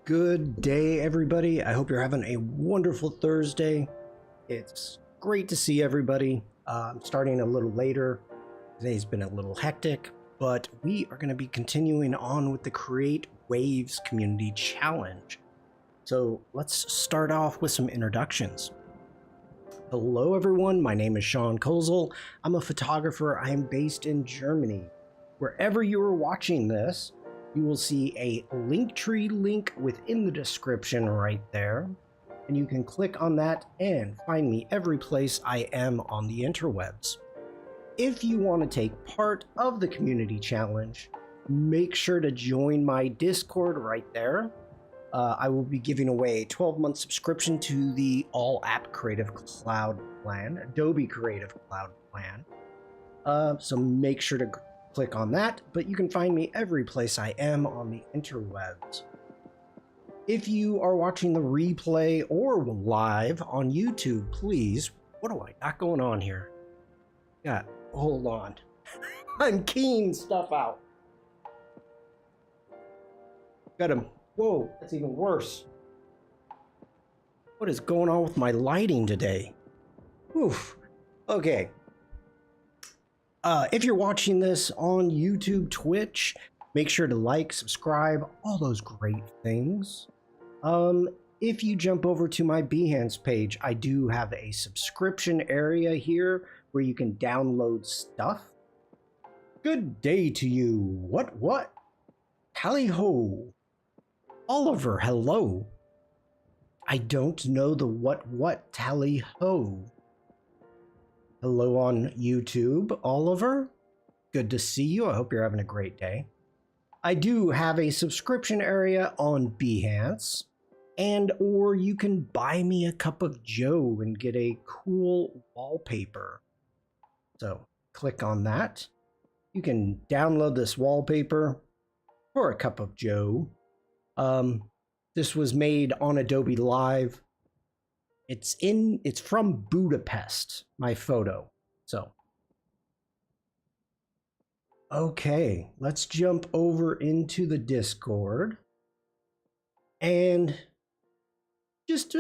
Good day, everybody. I hope you're having a wonderful Thursday. It's great to see everybody. I'm starting a little later. Today's been a little hectic, but we are going to be continuing on with the Create Waves Community Challenge. So let's start off with some introductions. Hello, everyone. My name is Shawn. I'm a photographer. I am based in Germany. Wherever you are watching this, you will see a Linktree link within the description right there, and you can click on that and find me every place I am on the interwebs. If you want to take part of the community challenge, make sure to join my Discord right there. I will be giving away a 12-month subscription to the All App Creative Cloud plan, Adobe Creative Cloud plan. So make sure to click on that, but you can find me every place I am on the interwebs. If you are watching the replay or live on YouTube, please, what do I got going on here? Yeah, hold on. I'm keying stuff out. Got him. Whoa, that's even worse. What is going on with my lighting today? Oof. Okay. If you're watching this on YouTube, Twitch, make sure to like, subscribe, all those great things. If you jump over to my Behance page, I do have a subscription area here where you can download stuff. Good day to you. What? Tally ho. Oliver, hello. I don't know the what tally ho. Hello on YouTube, Oliver. Good to see you. I hope you're having a great day. I do have a subscription area on Behance, or you can buy me a cup of joe and get a cool wallpaper. So click on that. You can download this wallpaper for a cup of joe. This was made on Adobe Live. It's from Budapest, my photo. So, okay, let's jump over into the Discord. And just,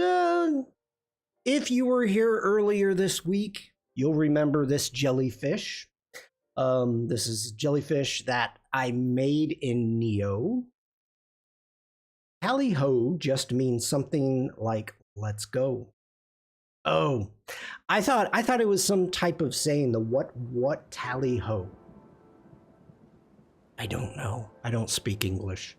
if you were here earlier this week, you'll remember this jellyfish. This is jellyfish that I made in Neo. Tally ho just means something like let's go. Oh, I thought it was some type of saying, the what tally ho. I don't know. I don't speak English.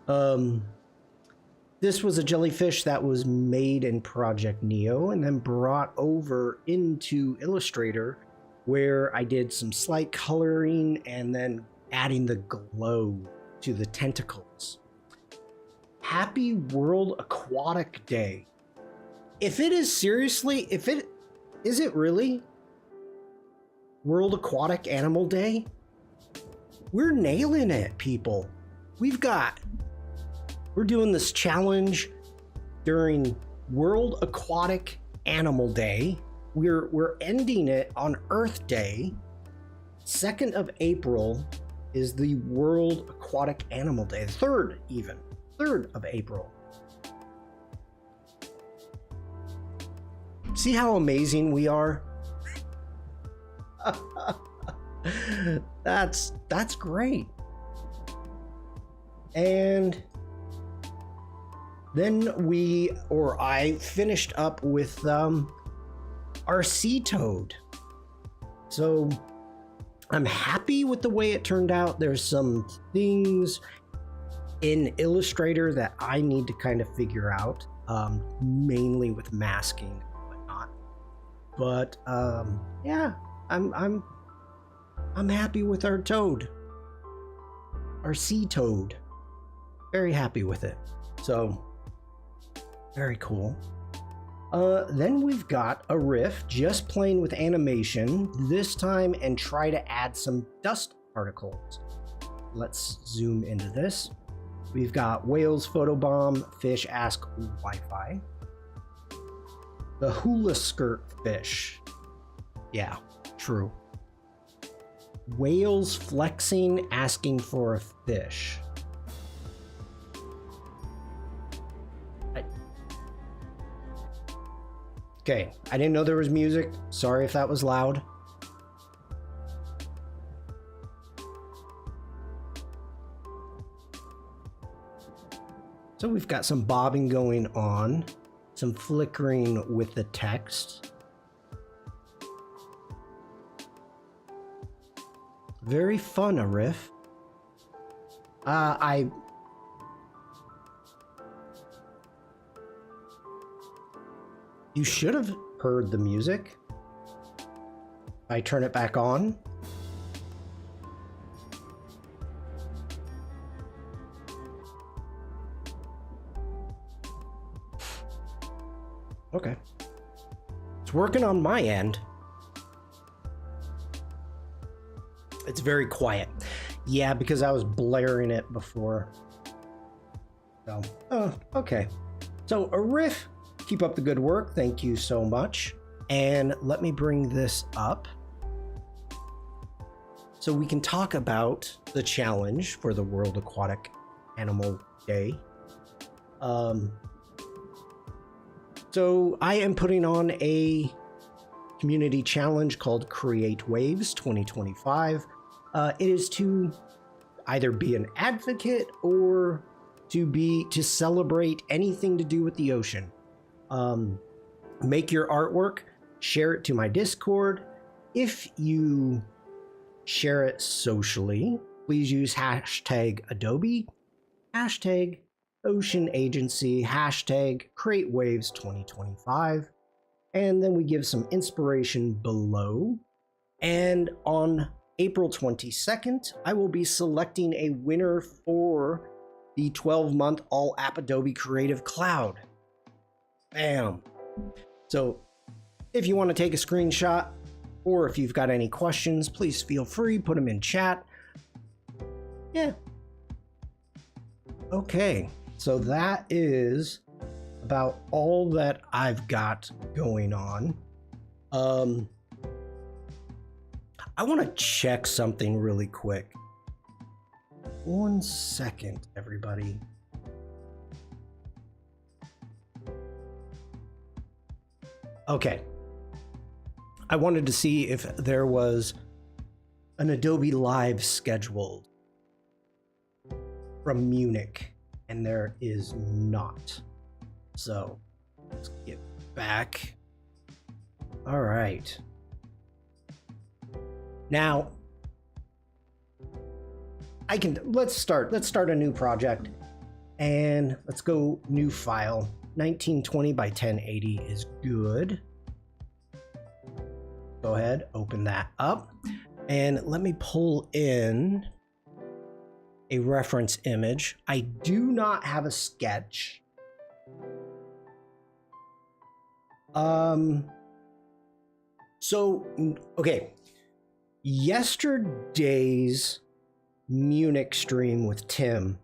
This was a jellyfish that was made in Project Neo and then brought over into Illustrator, where I did some slight coloring and then adding the glow to the tentacles. Happy World Aquatic Day. Is it really World Aquatic Animal Day? We're nailing it, people. We're doing this challenge during World Aquatic Animal Day. We're ending it on Earth Day. 2nd of April is the World Aquatic Animal Day. 3rd of April. See how amazing we are? That's great. And then I finished up with our sea toad. So I'm happy with the way it turned out. There's some things in Illustrator that I need to kind of figure out, mainly with masking. But yeah, I'm happy with our toad, our sea toad. Very happy with it. So very cool. Then we've got a riff just playing with animation this time and try to add some dust particles. Let's zoom into this. We've got whales photobomb, fish ask Wi-Fi. The hula skirt fish. Yeah, true. Whales flexing, asking for a fish. Okay, I didn't know there was music. Sorry if that was loud. So we've got some bobbing going on, some flickering with the text. Very fun, a riff. You should have heard the music. I turn it back on. Okay. It's working on my end. It's very quiet. Yeah, because I was blaring it before. So, okay. So a riff, keep up the good work. Thank you so much. And let me bring this up so we can talk about the challenge for the World Aquatic Animal Day. So I am putting on a community challenge called Create Waves 2025. It is to either be an advocate or to celebrate anything to do with the ocean. Make your artwork, share it to my Discord. If you share it socially, please use hashtag Adobe, hashtag Ocean Agency, hashtag Create Waves 2025. And then we give some inspiration below. And on April 22nd, I will be selecting a winner for the 12-month All App Adobe Creative Cloud. Bam. So if you want to take a screenshot or if you've got any questions, please feel free, put them in chat. Yeah. Okay. So that is about all that I've got going on. I want to check something really quick. 1 second, everybody. Okay. I wanted to see if there was an Adobe Live scheduled from Munich, and there is not. So let's get back. All right. Now, let's start a new project, and let's go new file. 1920 by 1080 is good. Go ahead, open that up, and let me pull in a reference image. I do not have a sketch. So, okay. Yesterday's Munich stream with Tim,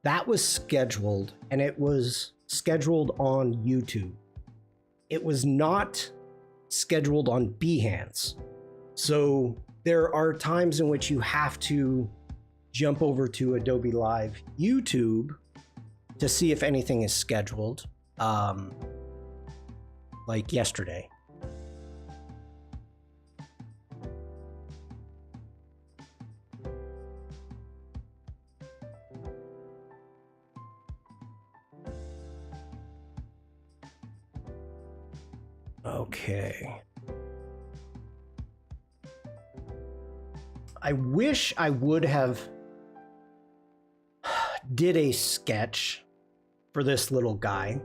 that was scheduled, and it was scheduled on YouTube. It was not scheduled on Behance. So there are times in which you have to jump over to Adobe Live YouTube to see if anything is scheduled, like yesterday. Okay. I wish I would have did a sketch for this little guy.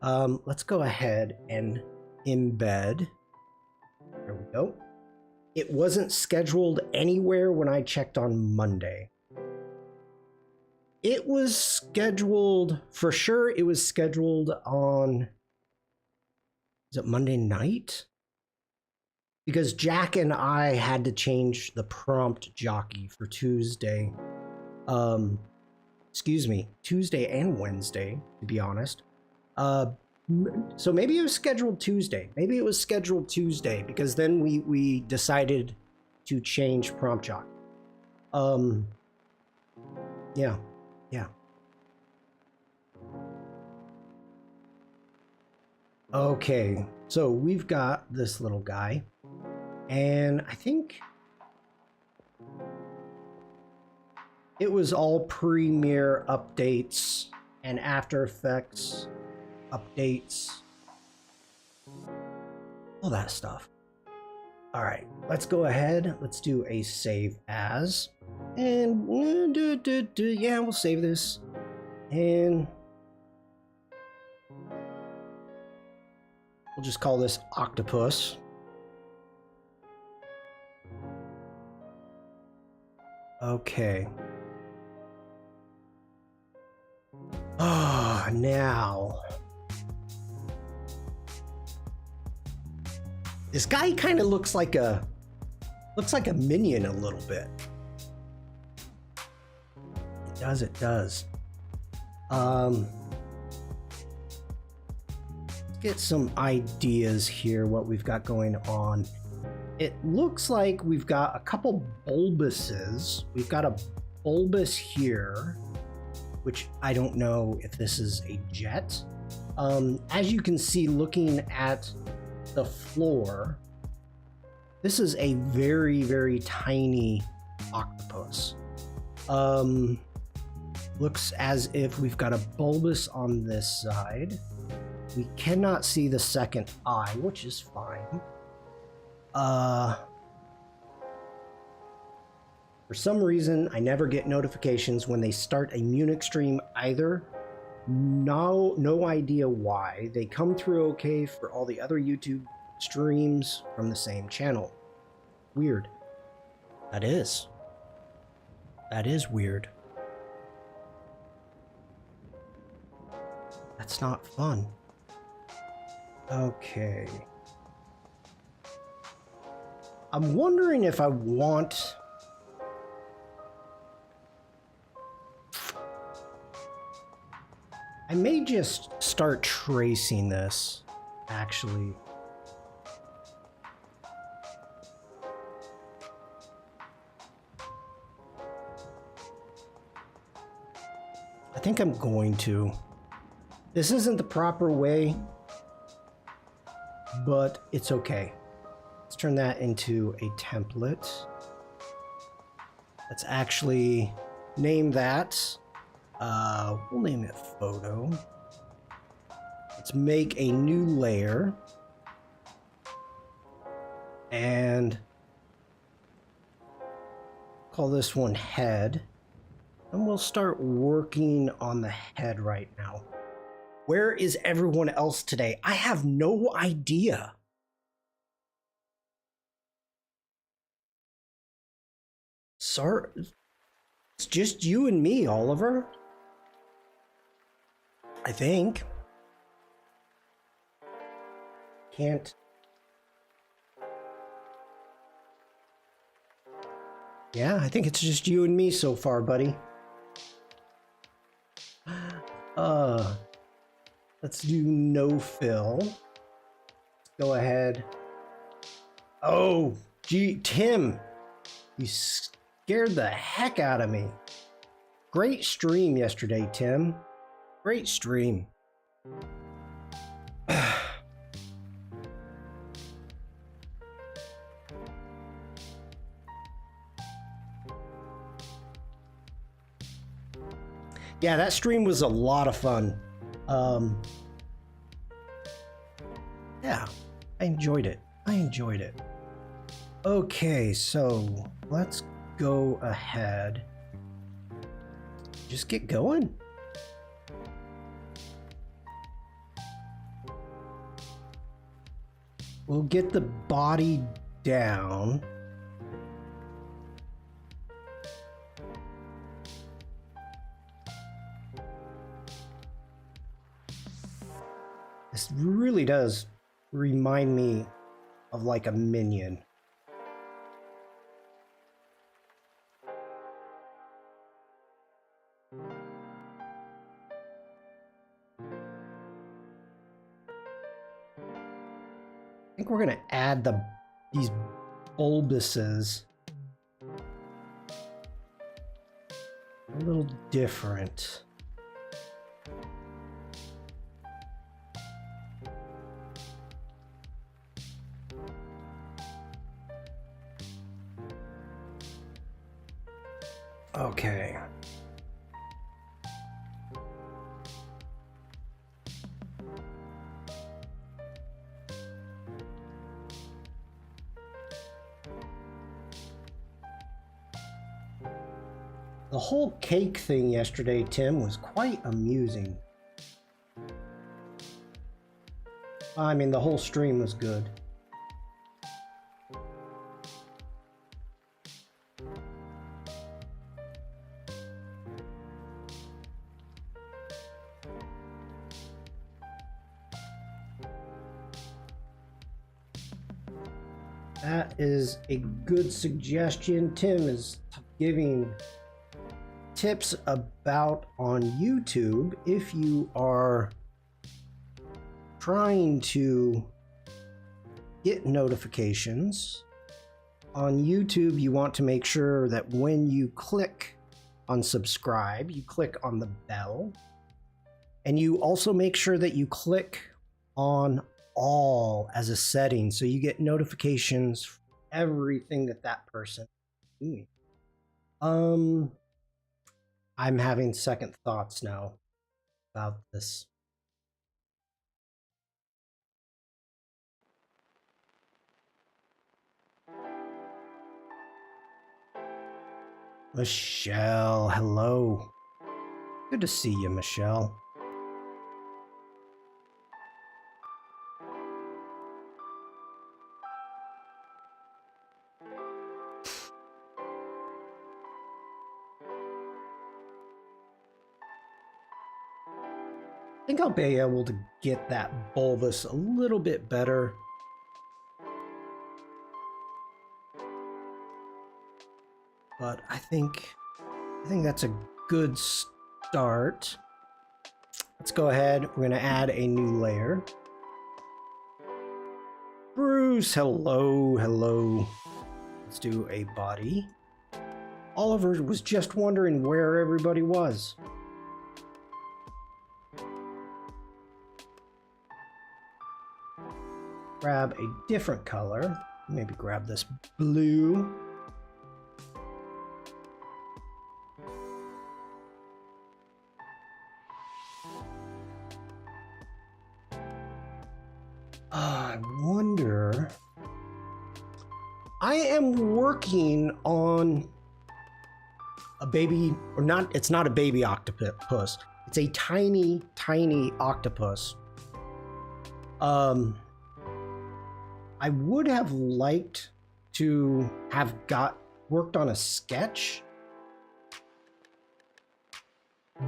Let's go ahead and embed. There we go. It wasn't scheduled anywhere when I checked on Monday. It was scheduled, for sure, it was scheduled on, is it Monday night? Because Jack and I had to change the prompt jockey for Tuesday. Excuse me, Tuesday and Wednesday, to be honest. So maybe it was scheduled Tuesday. Maybe it was scheduled Tuesday because then we decided to change prompt jockey. Yeah. Okay, so we've got this little guy, and I think it was all Premiere updates and After Effects updates, all that stuff. All right, let's go ahead. Let's do a save as, and yeah, we'll save this, and we'll just call this Octopus. Okay. Ah, now. This guy kind of looks like a minion a little bit. It does. Let's get some ideas here what we've got going on. It looks like we've got a couple bulbuses. We've got a bulbus here, which I don't know if this is a jet. As you can see, looking at the floor, this is a very, very tiny octopus. Looks as if we've got a bulbus on this side. We cannot see the second eye, which is fine. For some reason, I never get notifications when they start a Munich stream either. No idea why. They come through okay for all the other YouTube streams from the same channel. Weird. That is weird. That's not fun. Okay. I'm wondering if I want... I may just start tracing this, actually. I think I'm going to. This isn't the proper way, but it's okay. Let's turn that into a template. Let's actually name that. We'll name it photo. Let's make a new layer. And call this one head. And we'll start working on the head right now. Where is everyone else today? I have no idea. Sorry, it's just you and me, Oliver. I think. Can't. Yeah, I think it's just you and me so far, buddy. Let's do no fill. Go ahead. Oh, gee, Tim, you scared the heck out of me. Great stream yesterday, Tim. Great stream. Yeah, that stream was a lot of fun. Yeah, I enjoyed it. Okay, so let's go ahead. Just get going. We'll get the body down. This really does remind me of like a minion. I think we're gonna add these bulbuses a little different. Okay. The whole cake thing yesterday, Tim, was quite amusing. I mean, the whole stream was good. That is a good suggestion. Tim is giving tips about on YouTube if you are trying to get notifications. On YouTube, you want to make sure that when you click on subscribe, you click on the bell. And you also make sure that you click on all as a setting so you get notifications for everything that person is doing. I'm having second thoughts now about this. Michelle, hello. Good to see you, Michelle. I think I'll be able to get that bulbous a little bit better. But I think that's a good start. Let's go ahead. We're going to add a new layer. Bruce, hello, hello. Let's do a body. Oliver was just wondering where everybody was. Grab a different color. Maybe grab this blue. I wonder. I am working on a baby, or not, it's not a baby octopus. It's a tiny, tiny octopus. I would have liked to have worked on a sketch,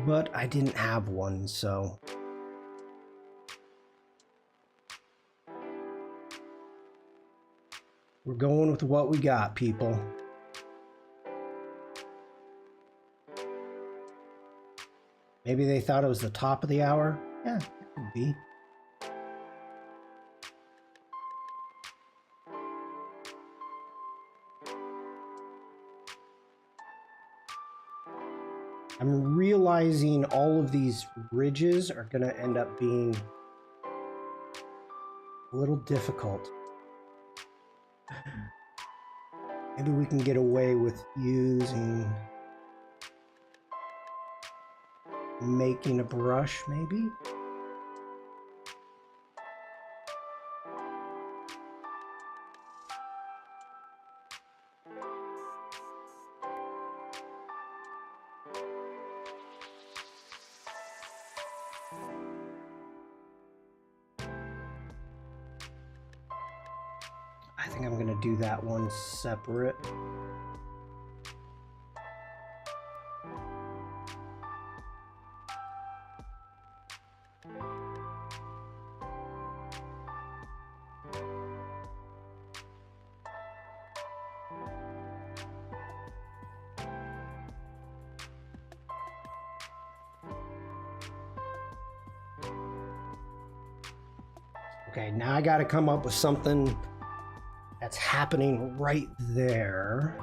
but I didn't have one, so. We're going with what we got, people. Maybe they thought it was the top of the hour? Yeah, it could be. I'm realizing all of these ridges are going to end up being a little difficult. Maybe we can get away with making a brush, maybe? I think I'm gonna do that one separate. Okay, now I gotta come up with something that's happening right there.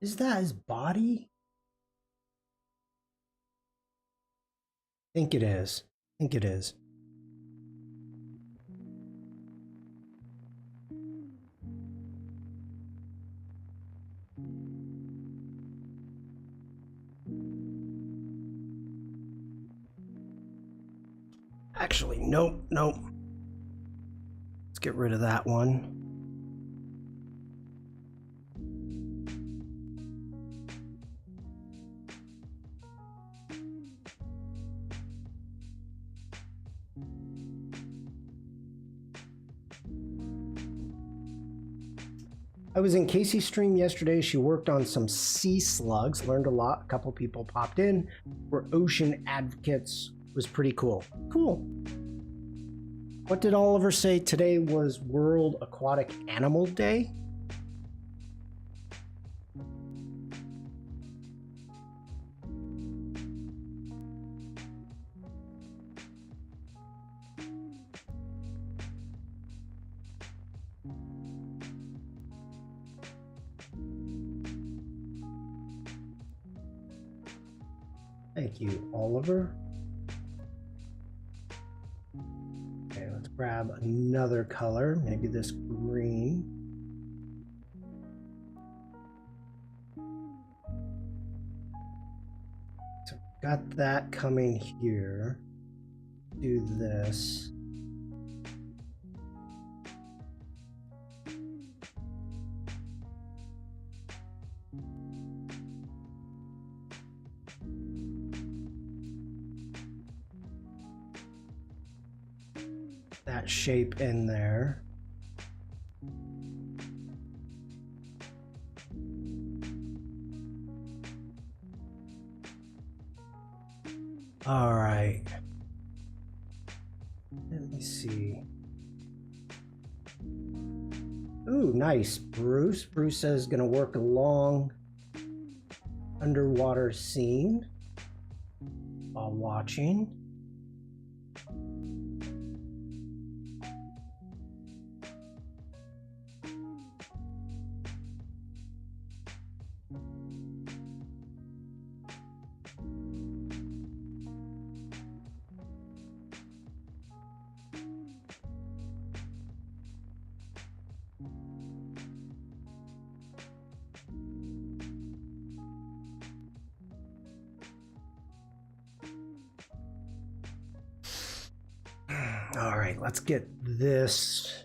Is that his body? I think it is. I think it is. Actually, nope, nope. Let's get rid of that one. I was in Casey's stream yesterday. She worked on some sea slugs, learned a lot. A couple people popped in. Were ocean advocates. Was pretty cool. Cool. What did Oliver say? Today was World Aquatic Animal Day? Thank you, Oliver. Okay, let's grab another color, maybe this green. So got that coming here. Do this. That shape in there. All right. Let me see. Ooh, nice. Bruce. Bruce says gonna work along underwater scene while watching. All right, let's get this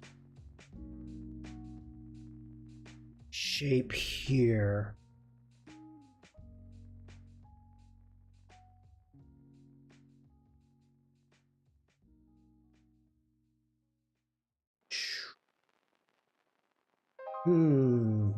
shape here. Hmm.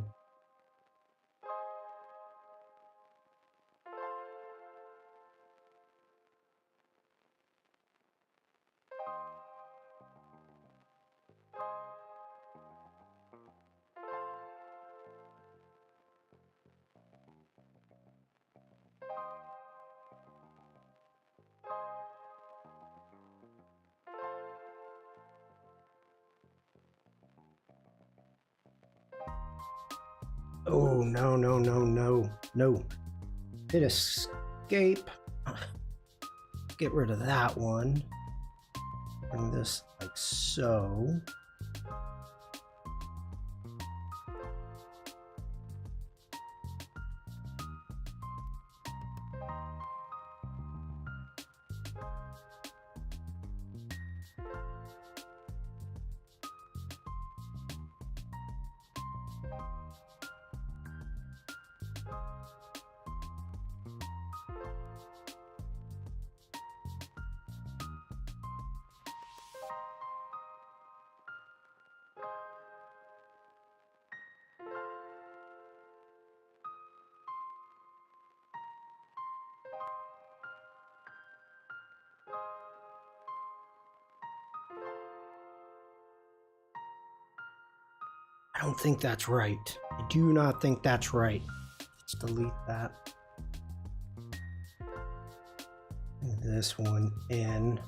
Oh, no, no, no, no, no. Hit escape. Get rid of that one. Bring this like so. don't think that's right. I do not think that's right. Let's delete that. This one in.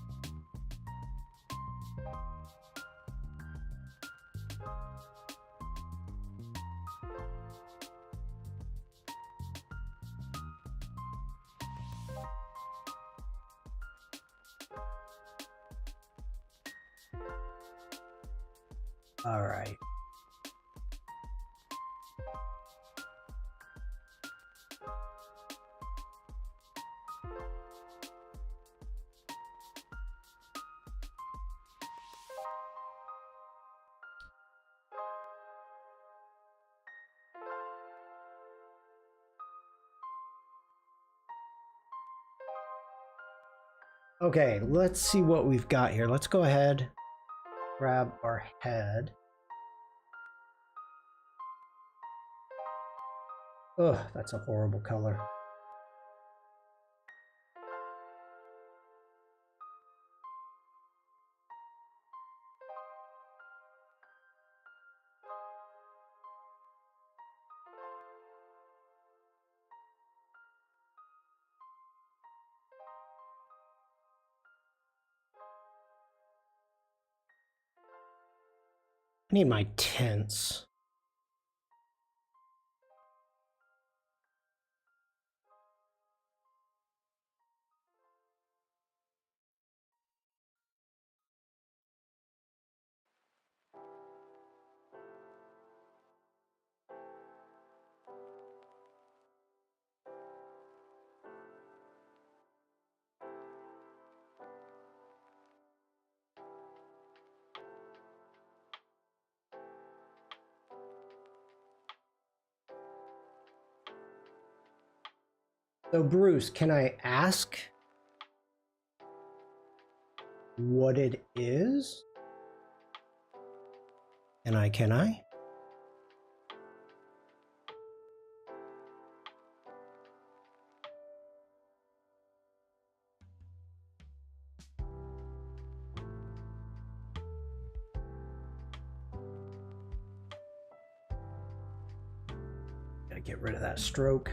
All right. Okay, let's see what we've got here. Let's go ahead, grab our head. Ugh, that's a horrible color. I need my tints. So Bruce, can I ask what it is? Can I? Gotta get rid of that stroke.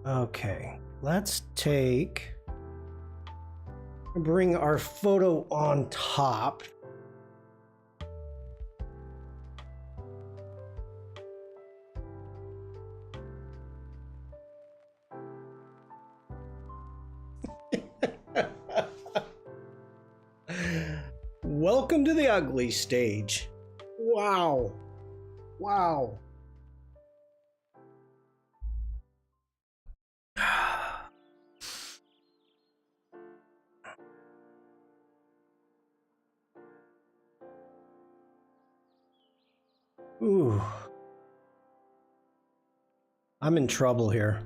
Okay, let's bring our photo on top. Welcome to the ugly stage. Wow. Wow. Ooh. I'm in trouble here.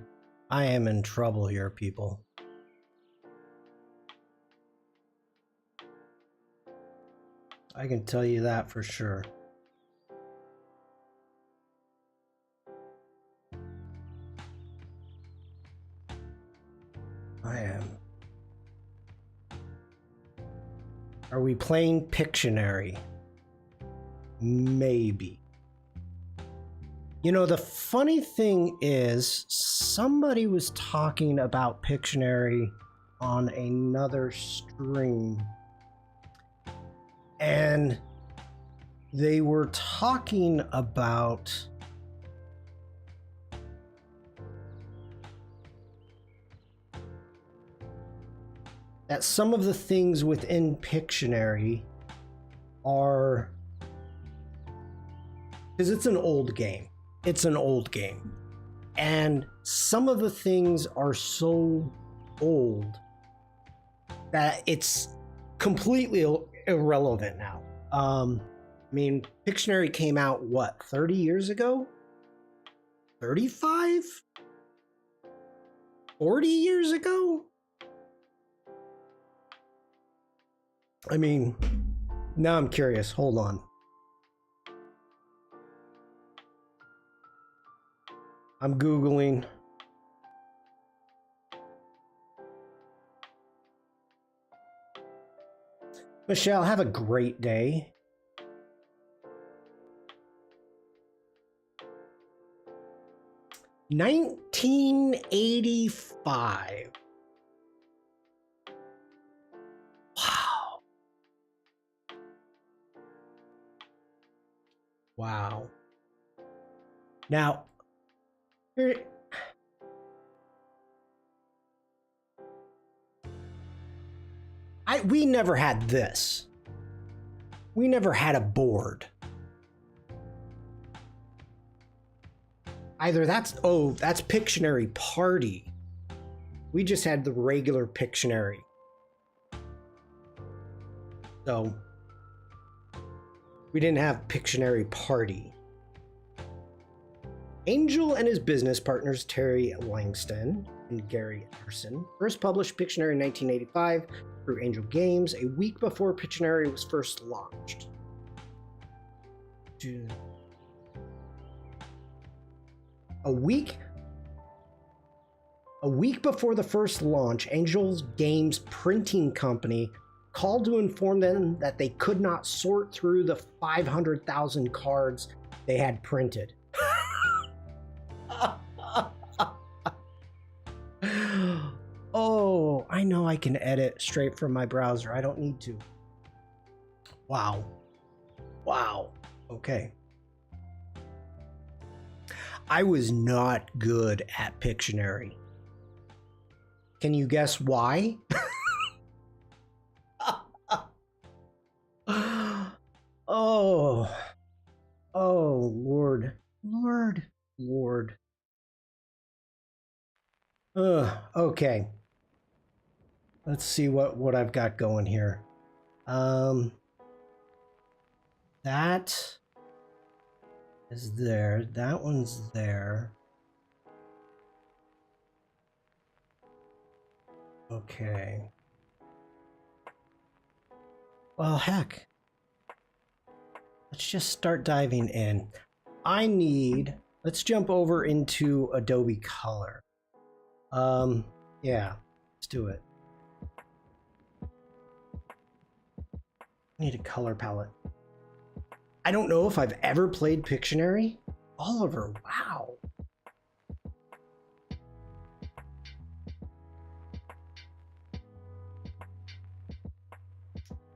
I am in trouble here, people. I can tell you that for sure. I am. Are we playing Pictionary? Maybe. You know, the funny thing is, somebody was talking about Pictionary on another stream. And they were talking about that some of the things within Pictionary are, because it's an old game. It's an old game. And some of the things are so old that it's completely irrelevant now. I mean, Pictionary came out, what, 30 years ago? 35? 40 years ago? I mean, now I'm curious. Hold on. I'm Googling. Michelle, have a great day. $1985. Wow. Wow. Now, we never had this. We never had a board. Either that's Pictionary Party. We just had the regular Pictionary. So we didn't have Pictionary Party. Angel and his business partners Terry Langston and Gary Anderson first published Pictionary in 1985 through Angel Games, a week before Pictionary was first launched. A week before the first launch, Angel Games Printing Company called to inform them that they could not sort through the 500,000 cards they had printed. Oh, I know I can edit straight from my browser. I don't need to. Wow. Wow. Okay. I was not good at Pictionary. Can you guess why? Oh. Oh, Lord. Lord. Okay. Let's see what I've got going here. That is there. That one's there. Okay. Well, heck. Let's just start diving in. Let's jump over into Adobe Color. Yeah, let's do it. I need a color palette. I don't know if I've ever played Pictionary. Oliver, wow.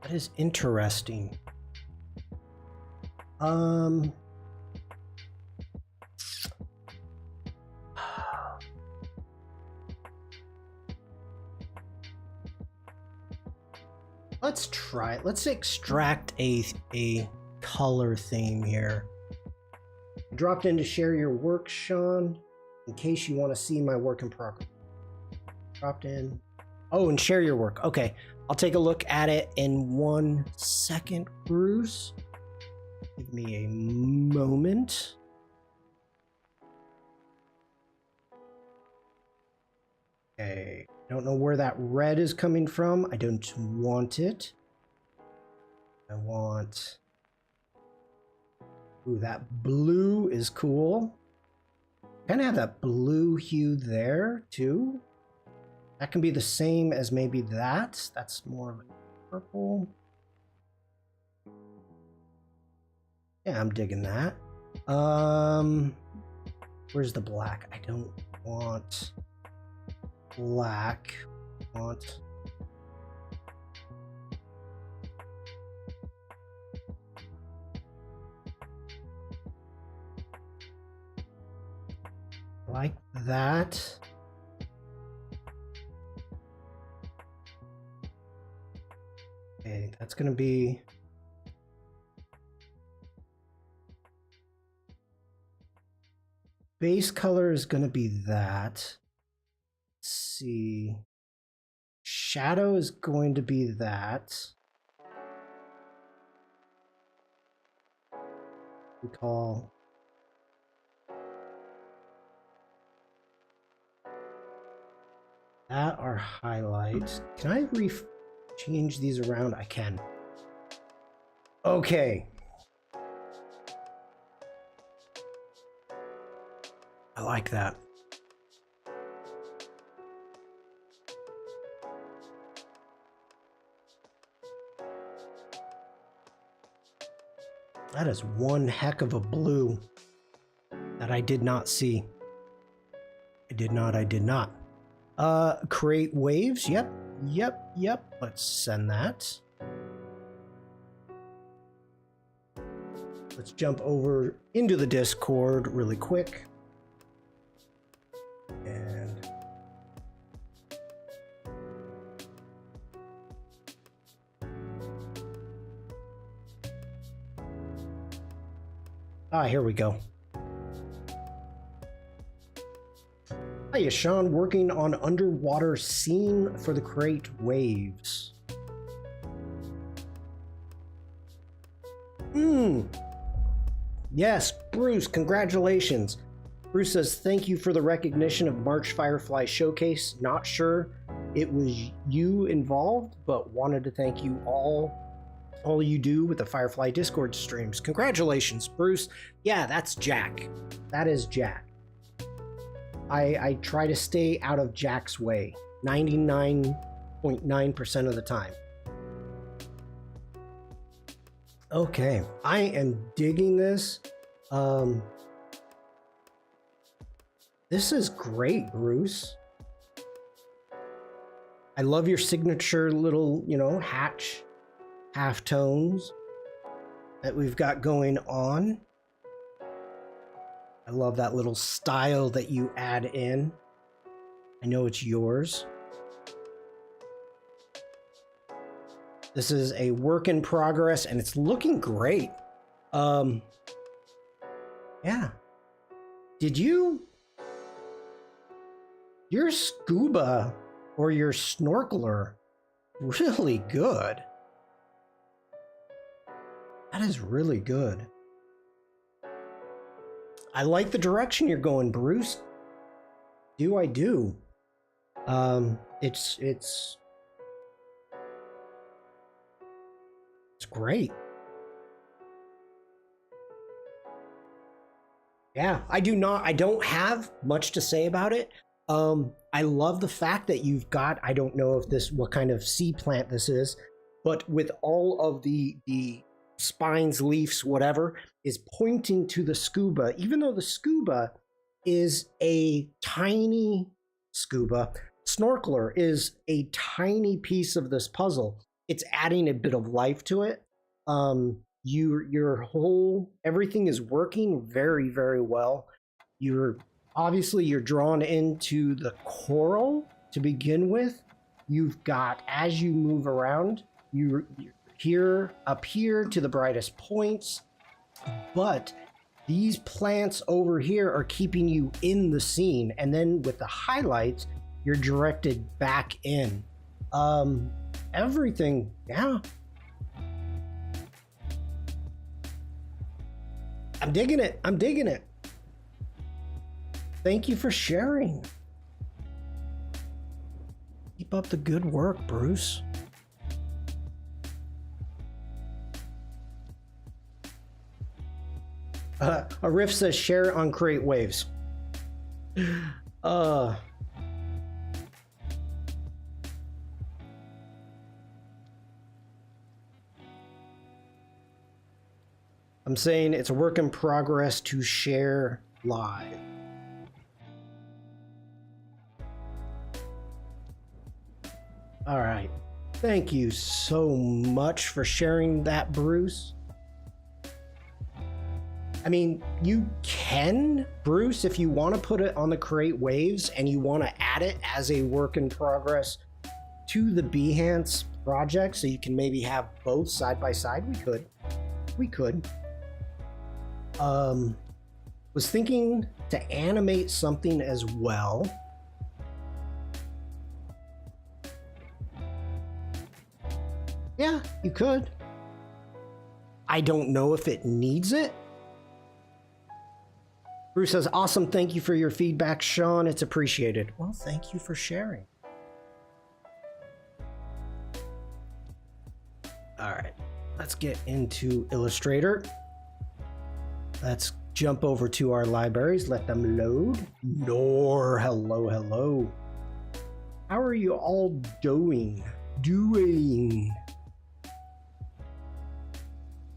That is interesting. Let's try it. Let's extract a color theme here. Dropped in to share your work, Shawn, in case you want to see my work in progress. Dropped in. Oh, and share your work. Okay, I'll take a look at it in 1 second, Bruce. Give me a moment. Okay, don't know where that red is coming from. I don't want it. I want... Ooh, that blue is cool. Kind of have that blue hue there, too. That can be the same as maybe that. That's more of a purple. Yeah, I'm digging that. Where's the black? I don't want black. I want... Like that. Okay, that's gonna be base color is gonna be that. Let's see. Shadow is going to be that. We call that our highlights. Can I change these around? I can. Okay. I like that. That is one heck of a blue that I did not see. I did not. Create waves. Yep. Let's send that. Let's jump over into the Discord really quick. And here we go. Hiya, Shawn, working on underwater scene for the Create Waves. Yes, Bruce, congratulations. Bruce says, thank you for the recognition of March Firefly Showcase. Not sure it was you involved, but wanted to thank you all you do with the Firefly Discord streams. Congratulations, Bruce. Yeah, that's Jack. That is Jack. I try to stay out of Jack's way 99.9% of the time. Okay, I am digging this. This is great, Bruce. I love your signature little, hatch halftones that we've got going on. I love that little style that you add in. I know it's yours. This is a work in progress and it's looking great. Yeah. Your scuba or your snorkeler, really good. That is really good. I like the direction you're going, Bruce. I do. It's great. Yeah, I don't have much to say about it. I love the fact that you've got, I don't know what kind of sea plant this is, but with all of the spines, leaves, whatever, is pointing to the scuba, even though the scuba is a tiny scuba, snorkeler is a tiny piece of this puzzle. It's adding a bit of life to it. Your whole, everything is working very, very well. You're drawn into the coral to begin with. You've got, as you move around, you're here, up here to the brightest points, but these plants over here are keeping you in the scene, and then with the highlights, you're directed back in. Everything, yeah. I'm digging it. Thank you for sharing. Keep up the good work, Bruce. A riff says share on Create Waves. I'm saying it's a work in progress to share live. All right. Thank you so much for sharing that, Bruce. I mean, you can, Bruce, if you want to put it on the create waves and you want to add it as a work in progress to the Behance project, so you can maybe have both side by side. We could. Was thinking to animate something as well. Yeah, you could. I don't know if it needs it. Bruce says, awesome, thank you for your feedback, Shawn. It's appreciated. Well, thank you for sharing. All right, let's get into Illustrator. Let's jump over to our libraries, let them load. Nor, hello. How are you all doing?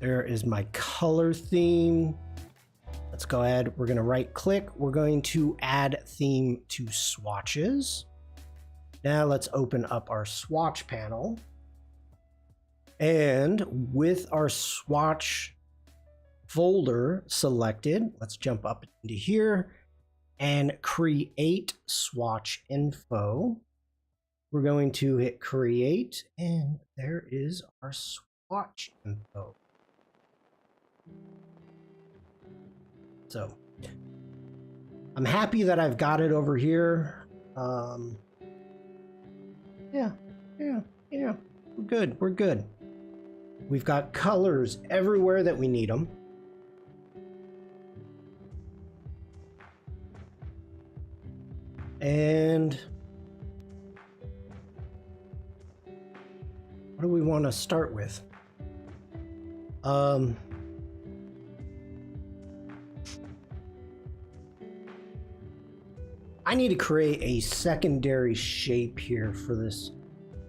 There is my color theme. Let's go ahead. We're going to right click. We're going to add theme to swatches. Now let's open up our swatch panel. And with our swatch folder selected, let's jump up into here and create swatch info. We're going to hit create, and there is our swatch info. So I'm happy that I've got it over here. Yeah, we're good. We've got colors everywhere that we need them. And what do we want to start with? I need to create a secondary shape here for this,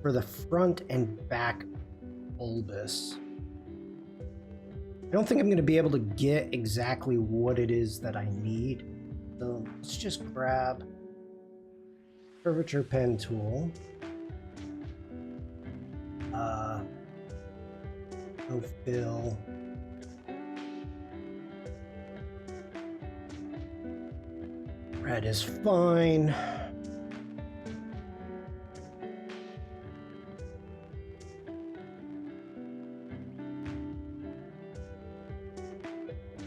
for the front and back bulbous. I don't think I'm going to be able to get exactly what it is that I need. So let's just grab curvature pen tool. No fill. Red is fine.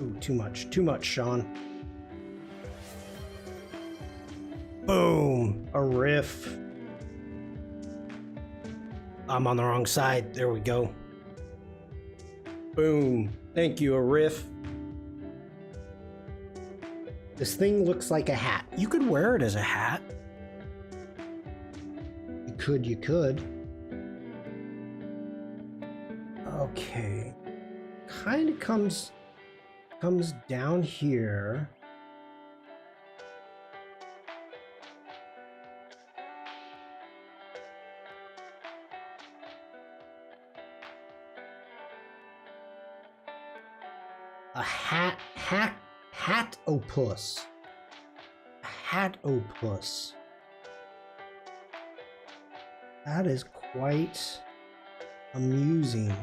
Ooh, too much, Shawn. Boom, a riff. I'm on the wrong side. There we go. Boom. Thank you, a riff. This thing looks like a hat. You could wear it as a hat. You could. Okay. Kind of comes down here. A hat-opus. A hat-opus. That is quite amusing.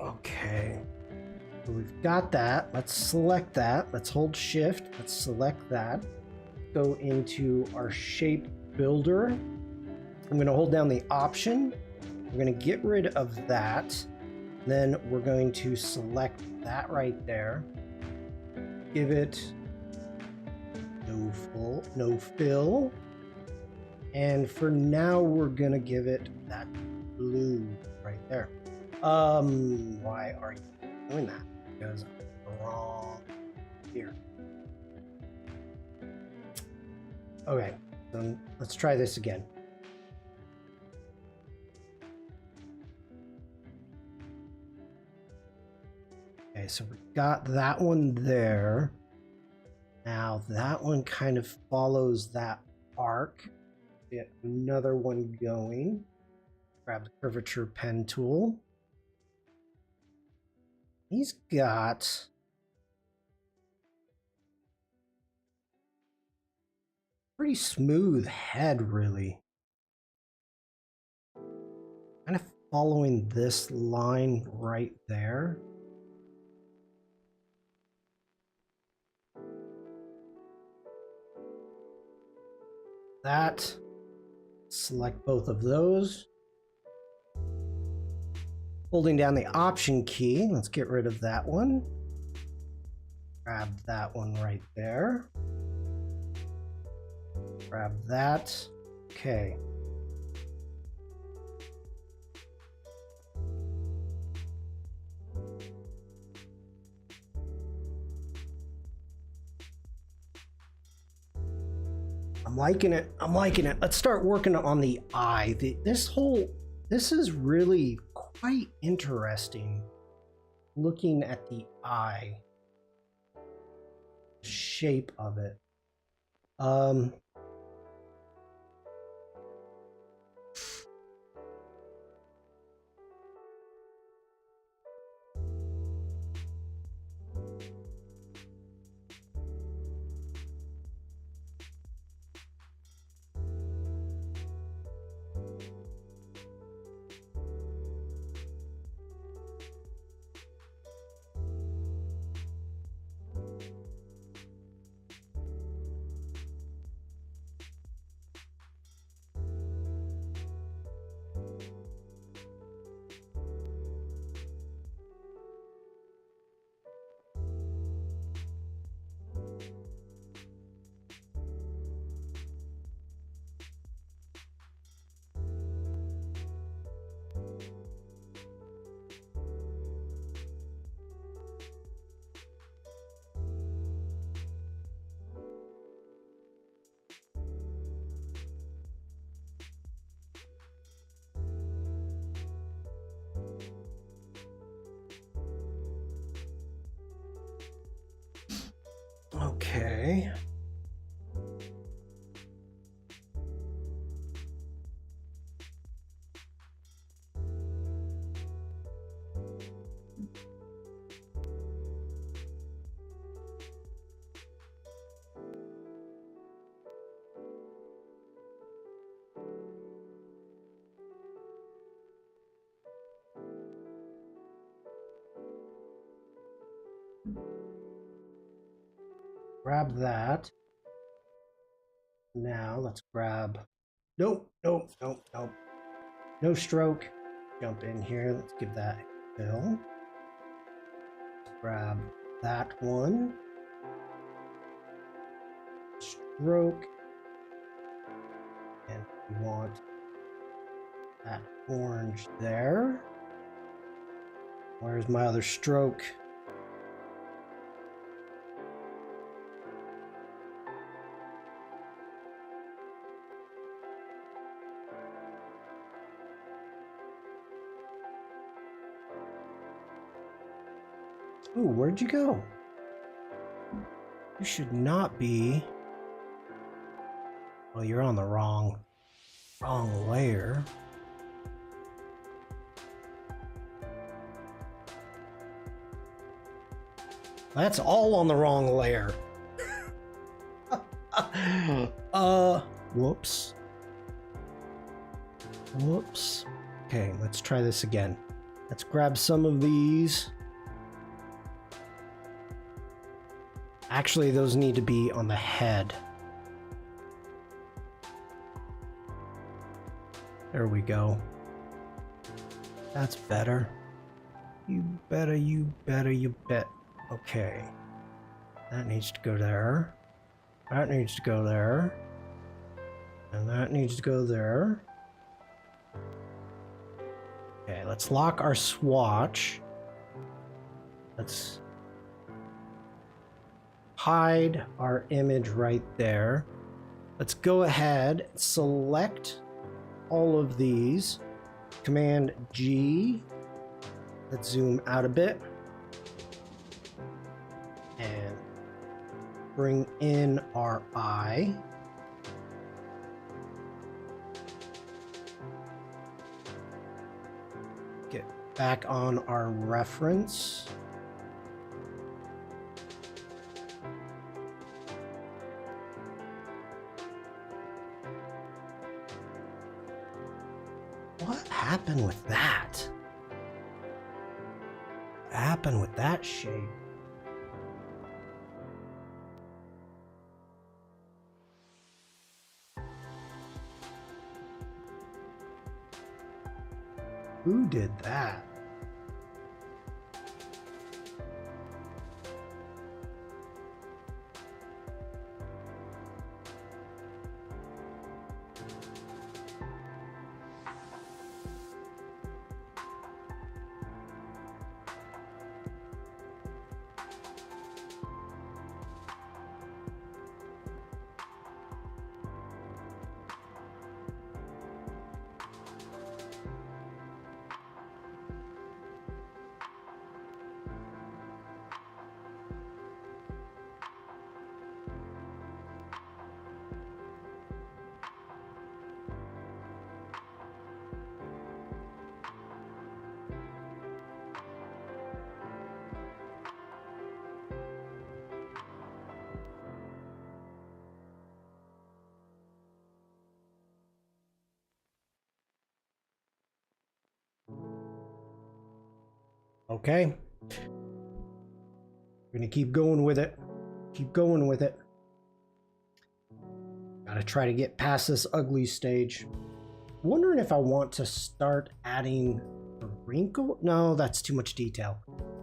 Okay, so we've got that. Let's select that. Let's hold shift. Let's select that. Go into our shape builder. I'm going to hold down the option. We're going to get rid of that. Then we're going to select that right there. Give it no fill. And for now, we're going to give it that blue right there. Why are you doing that? Because I'm wrong here. Okay, then let's try this again. Okay, so we got that one there. Now that one kind of follows that arc. Get another one going. Grab the curvature pen tool. He's got pretty smooth head, really. Kind of following this line right there. That. Select both of those. Holding down the Option key, let's get rid of that one. Grab that one right there. Grab that. Okay. I'm liking it. I'm liking it. Let's start working on the eye. This is really quite interesting. Looking at the eye, shape of it. Okay. Grab that. Now let's grab. Nope, nope, nope, nope. No stroke. Jump in here. Let's give that a fill. Grab that one. Stroke. And we want that orange there. Where's my other stroke? Ooh, where'd you go? You should not be. Well, you're on the wrong layer. That's all on the wrong layer. Whoops. Whoops. Okay, let's try this again. Let's grab some of these. Actually, those need to be on the head. There we go. That's better. You better, you better, you bet. Okay. That needs to go there. That needs to go there. And that needs to go there. Okay, let's lock our swatch. Let's hide our image right there. Let's go ahead, select all of these. Command G. Let's zoom out a bit. And bring in our eye. Get back on our reference. happened with that? What happened with that shape? Who did that? Okay. We're gonna keep going with it. Keep going with it. Gotta try to get past this ugly stage. Wondering if I want to start adding a wrinkle. No, that's too much detail.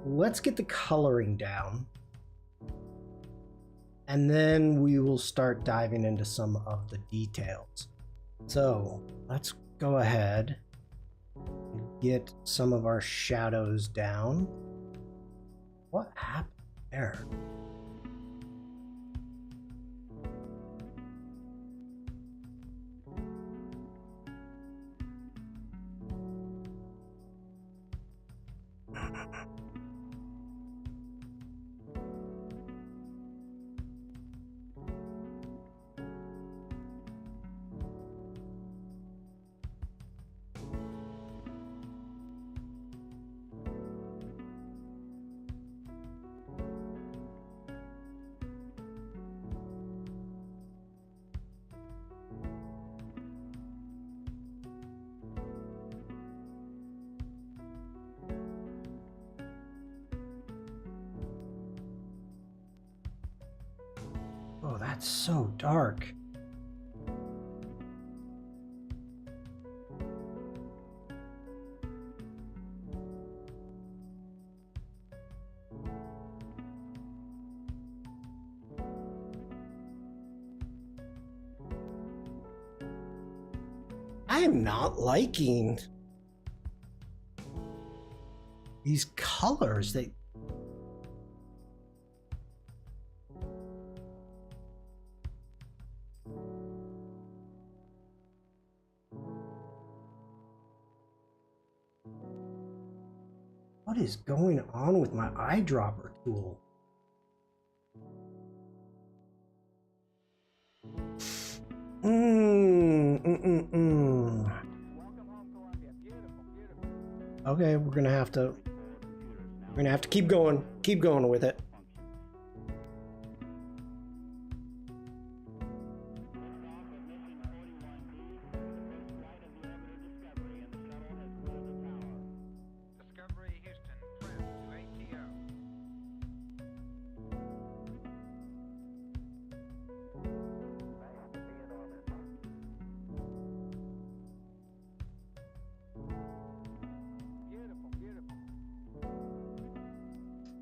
Let's get the coloring down. And then we will start diving into some of the details. So let's go ahead and get some of our shadows down. What happened there? Oh, that's so dark. I am not liking these colors. What is going on with my eyedropper tool? Okay, we're gonna have to keep going with it.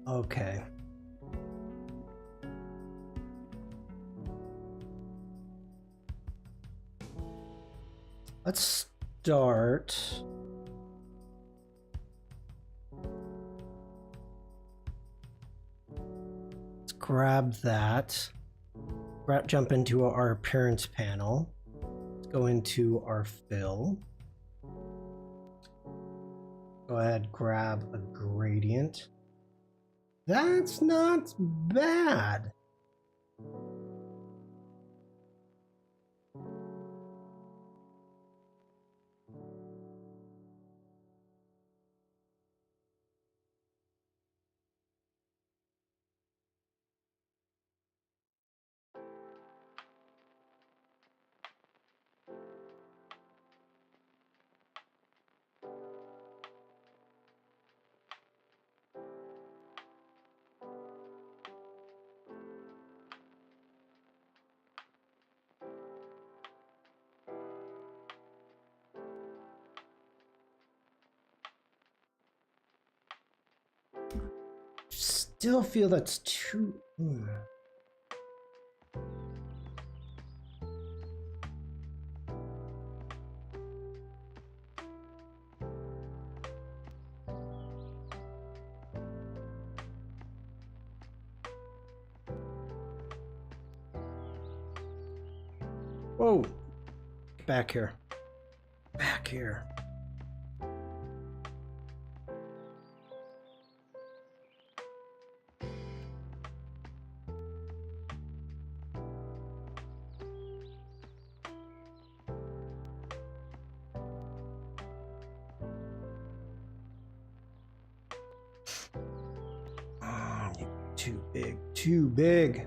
Okay. Let's start. Let's grab that. Jump into our appearance panel. Let's go into our fill. Go ahead, grab a gradient. That's not bad. still feel that's too... Whoa! Get back here. Back here. Too big, too big.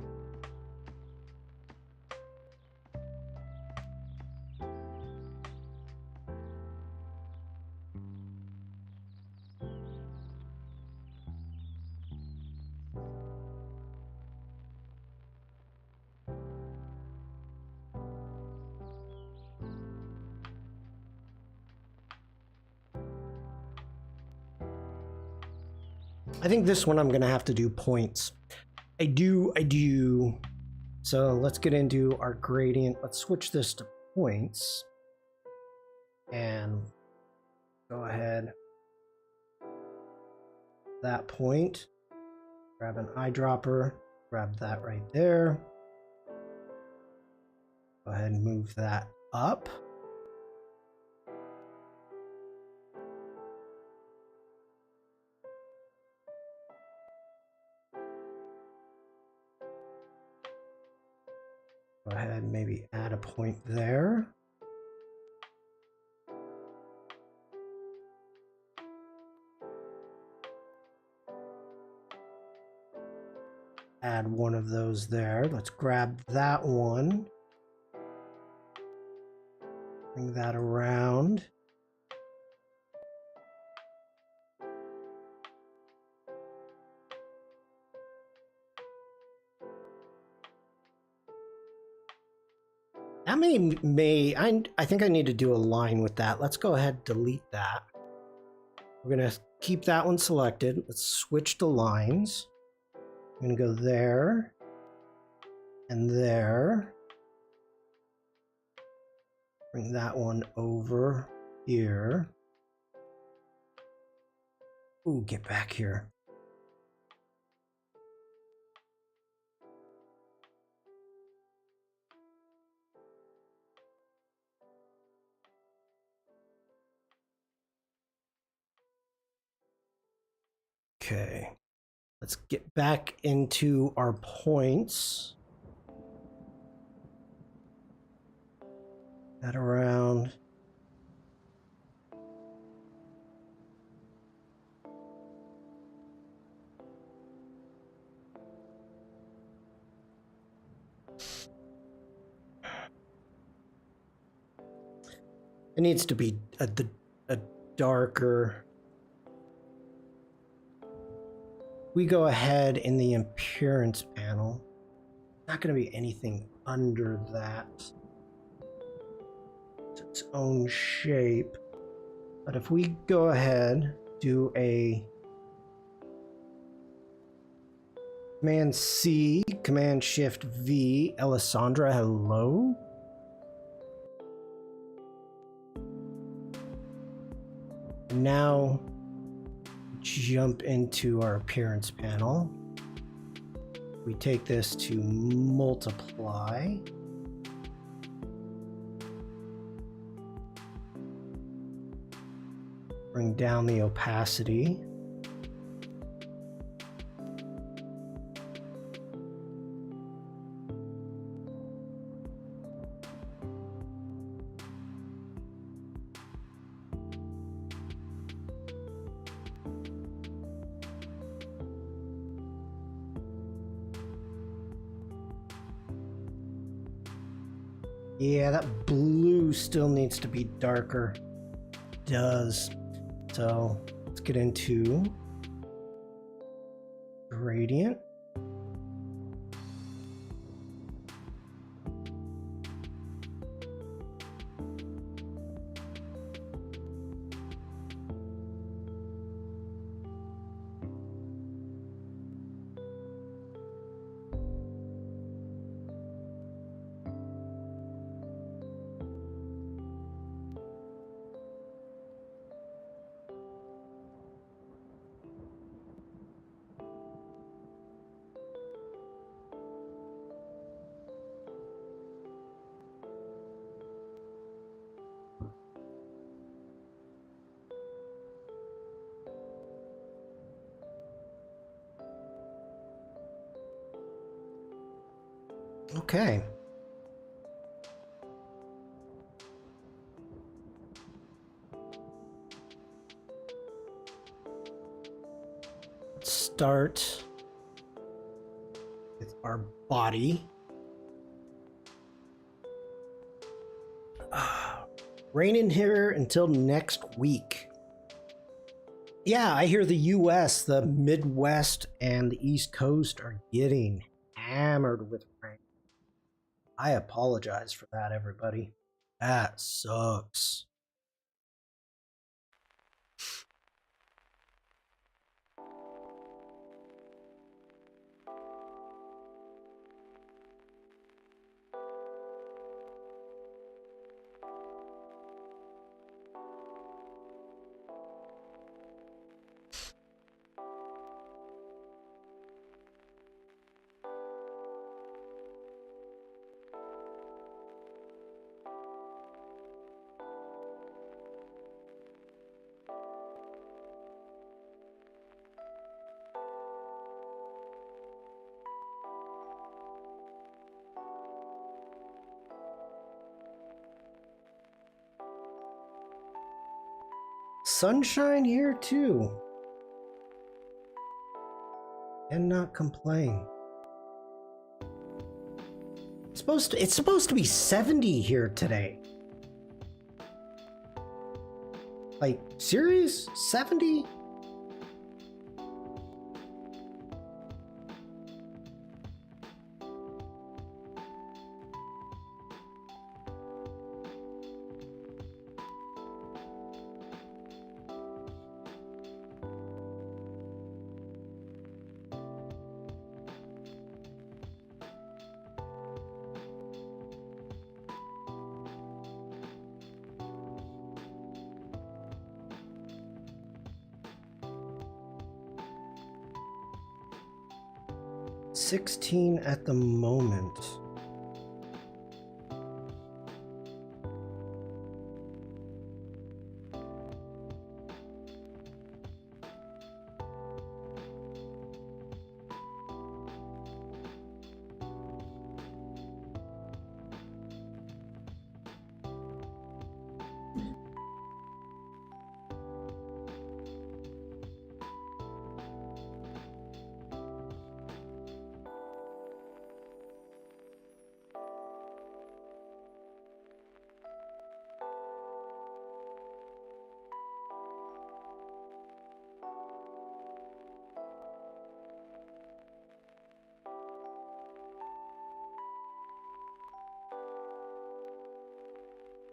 I think this one I'm gonna have to do points. I do. So let's get into our gradient. Let's switch this to points. And go ahead. That point. Grab an eyedropper. Grab that right there. Go ahead and move that up. Go ahead and maybe add a point there. Add one of those there. Let's grab that one. Bring that around. That I think I need to do a line with that. Let's go ahead and delete that. We're gonna keep that one selected. Let's switch to lines. I'm gonna go there and there. Bring that one over here. Ooh, get back here. Okay, let's get back into our points. That around. It needs to be a darker. We go ahead in the appearance panel. Not going to be anything under that. It's its own shape. But if we go ahead, do a Command C, Command Shift V, Alessandra, hello. Now jump into our appearance panel. We take this to multiply. Bring down the opacity. Yeah, that blue still needs to be darker. It does. So let's get into gradient. Okay. Let's start with our body. Raining here until next week. Yeah, I hear the US, the Midwest, and the East Coast are getting hammered with rain. I apologize for that, everybody. That sucks. Sunshine here too. And not complain. It's supposed to be 70 here today. Like, serious? 70? $16 at the moment.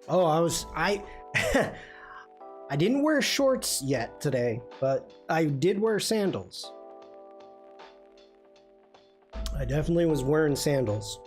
Oh, I I didn't wear shorts yet today, but I did wear sandals. I definitely was wearing sandals.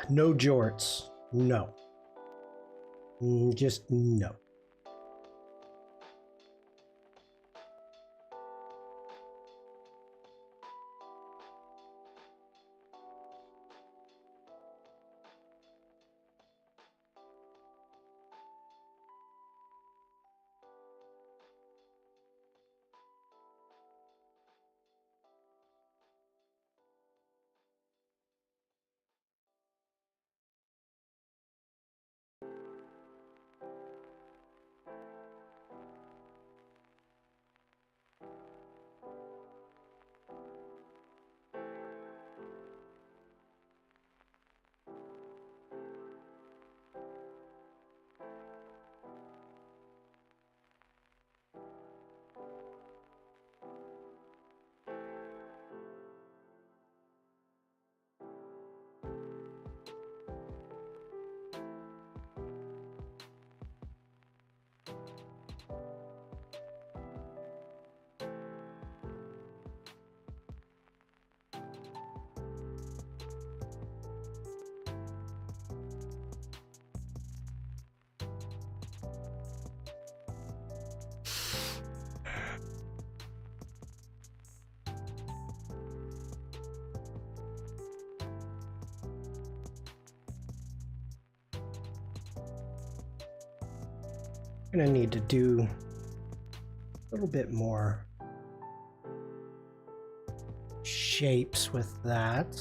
No jorts. No. Just no. Gonna need to do a little bit more shapes with that.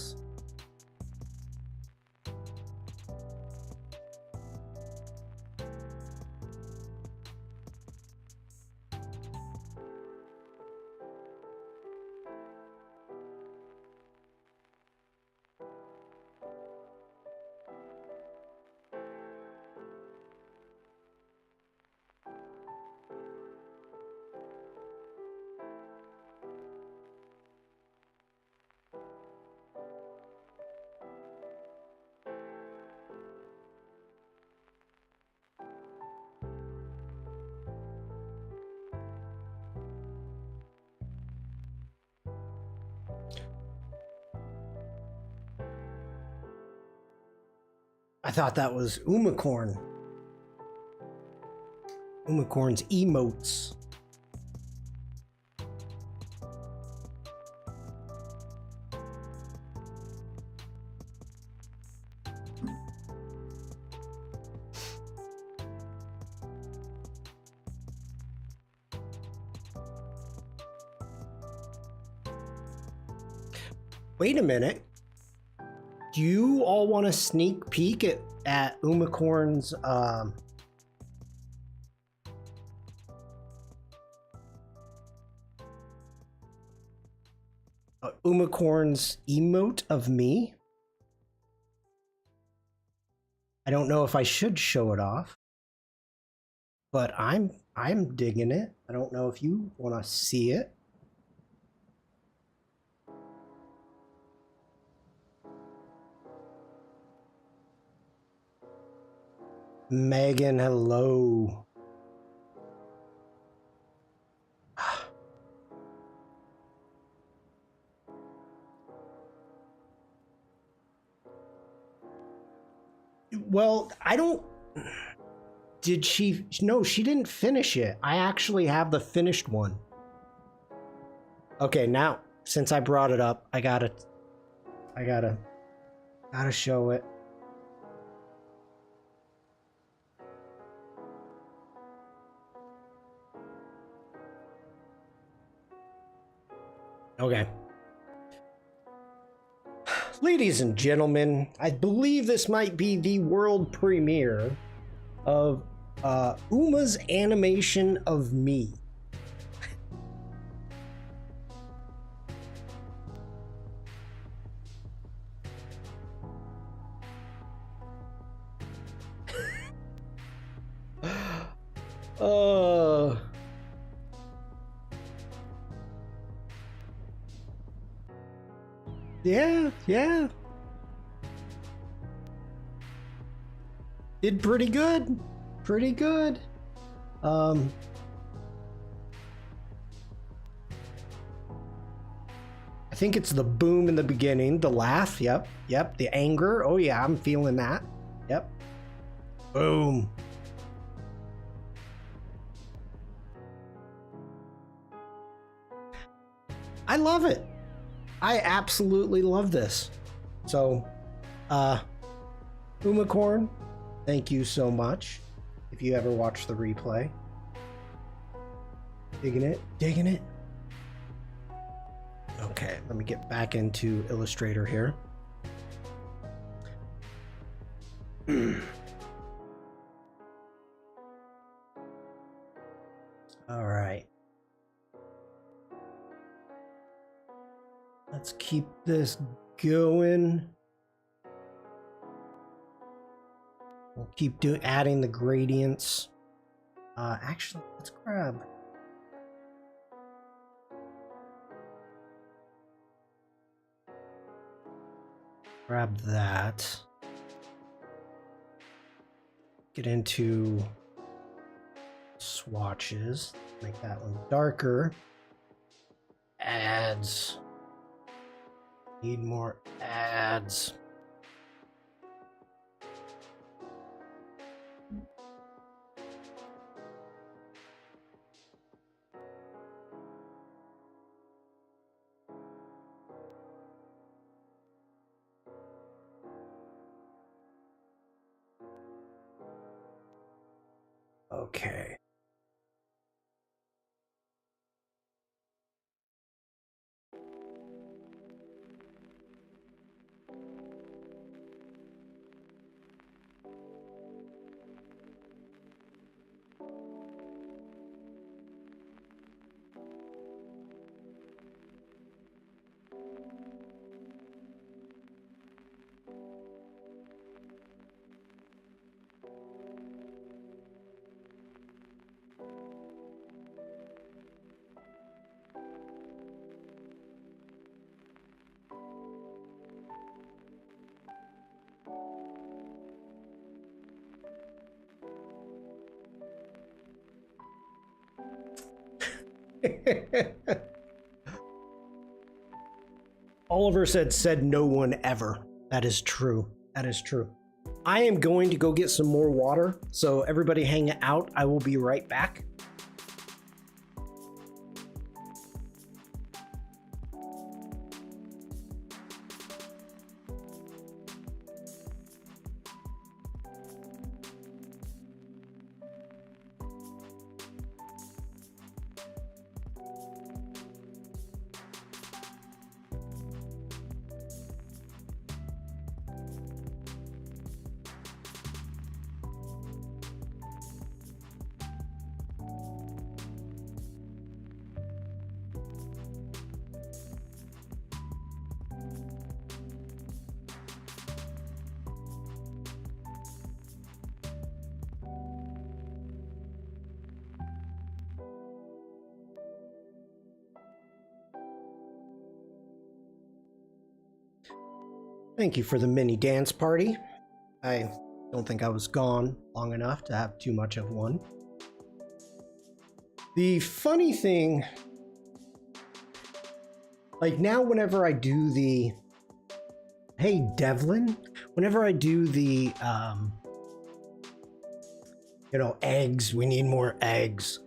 I thought that was Umacorn. Umacorn's emotes. Wait a minute. Do you all want a sneak peek at Umacorn's Umacorn's emote of me? I don't know if I should show it off, but I'm digging it. I don't know if you want to see it. Megan, hello. Well, I don't... Did she... No, she didn't finish it. I actually have the finished one. Okay, now, since I brought it up, I gotta show it. Okay. Ladies and gentlemen, I believe this might be the world premiere of Uma's animation of me. Yeah. Did pretty good. I think it's the boom in the beginning, the laugh, yep, the anger, oh yeah, I'm feeling that, yep. Boom. I love it. I absolutely love this. So, Umacorn, thank you so much. If you ever watch the replay. Digging it. Okay, let me get back into Illustrator here. All right. Let's keep this going. We'll keep adding the gradients. Actually, let's grab that. Get into swatches. Make that one darker. Ads. Need more ads. Okay. Oliver said no one ever. That is true. That is true. I am going to go get some more water, so everybody hang out. I will be right back. Thank you for the mini dance party. I don't think I was gone long enough to have too much of one. The funny thing, like now whenever I do the, hey Devlin, whenever I do the, you know, eggs, we need more eggs,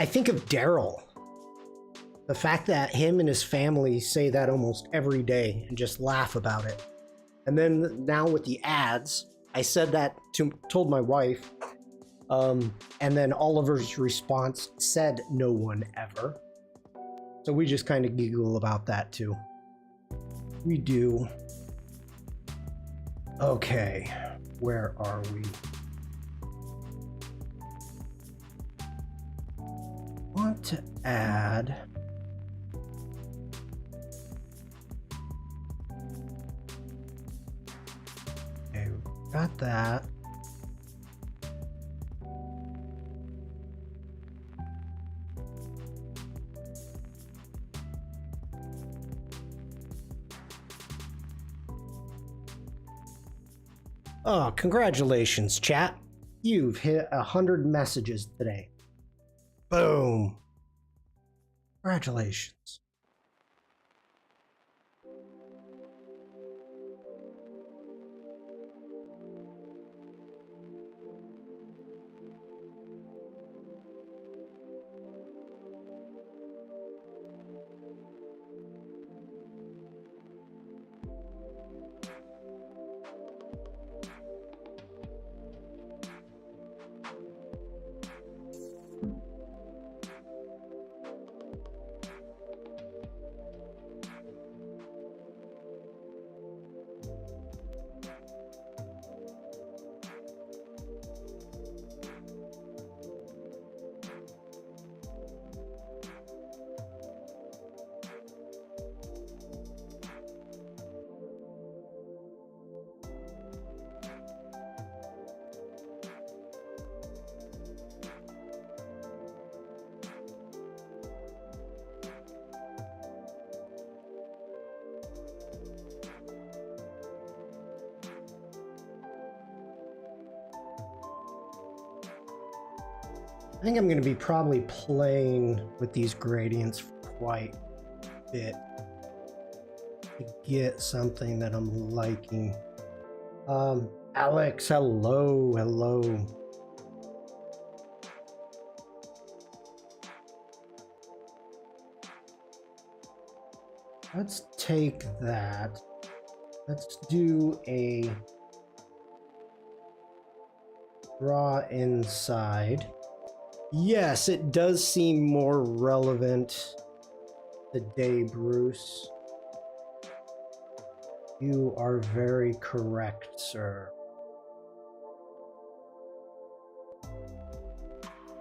I think of Daryl. The fact that him and his family say that almost every day and just laugh about it. And then now with the ads, I said that told my wife, and then Oliver's response said no one ever. So we just kind of giggle about that too. We do. Okay, where are we? Want to add. Okay, got that. Oh, congratulations, chat. You've hit 100 messages today. Boom. Congratulations. I think I'm going to be probably playing with these gradients for quite a bit to get something that I'm liking. Alex, hello, hello. Let's take that. Let's do a draw inside. Yes, it does seem more relevant today, Bruce. You are very correct, sir.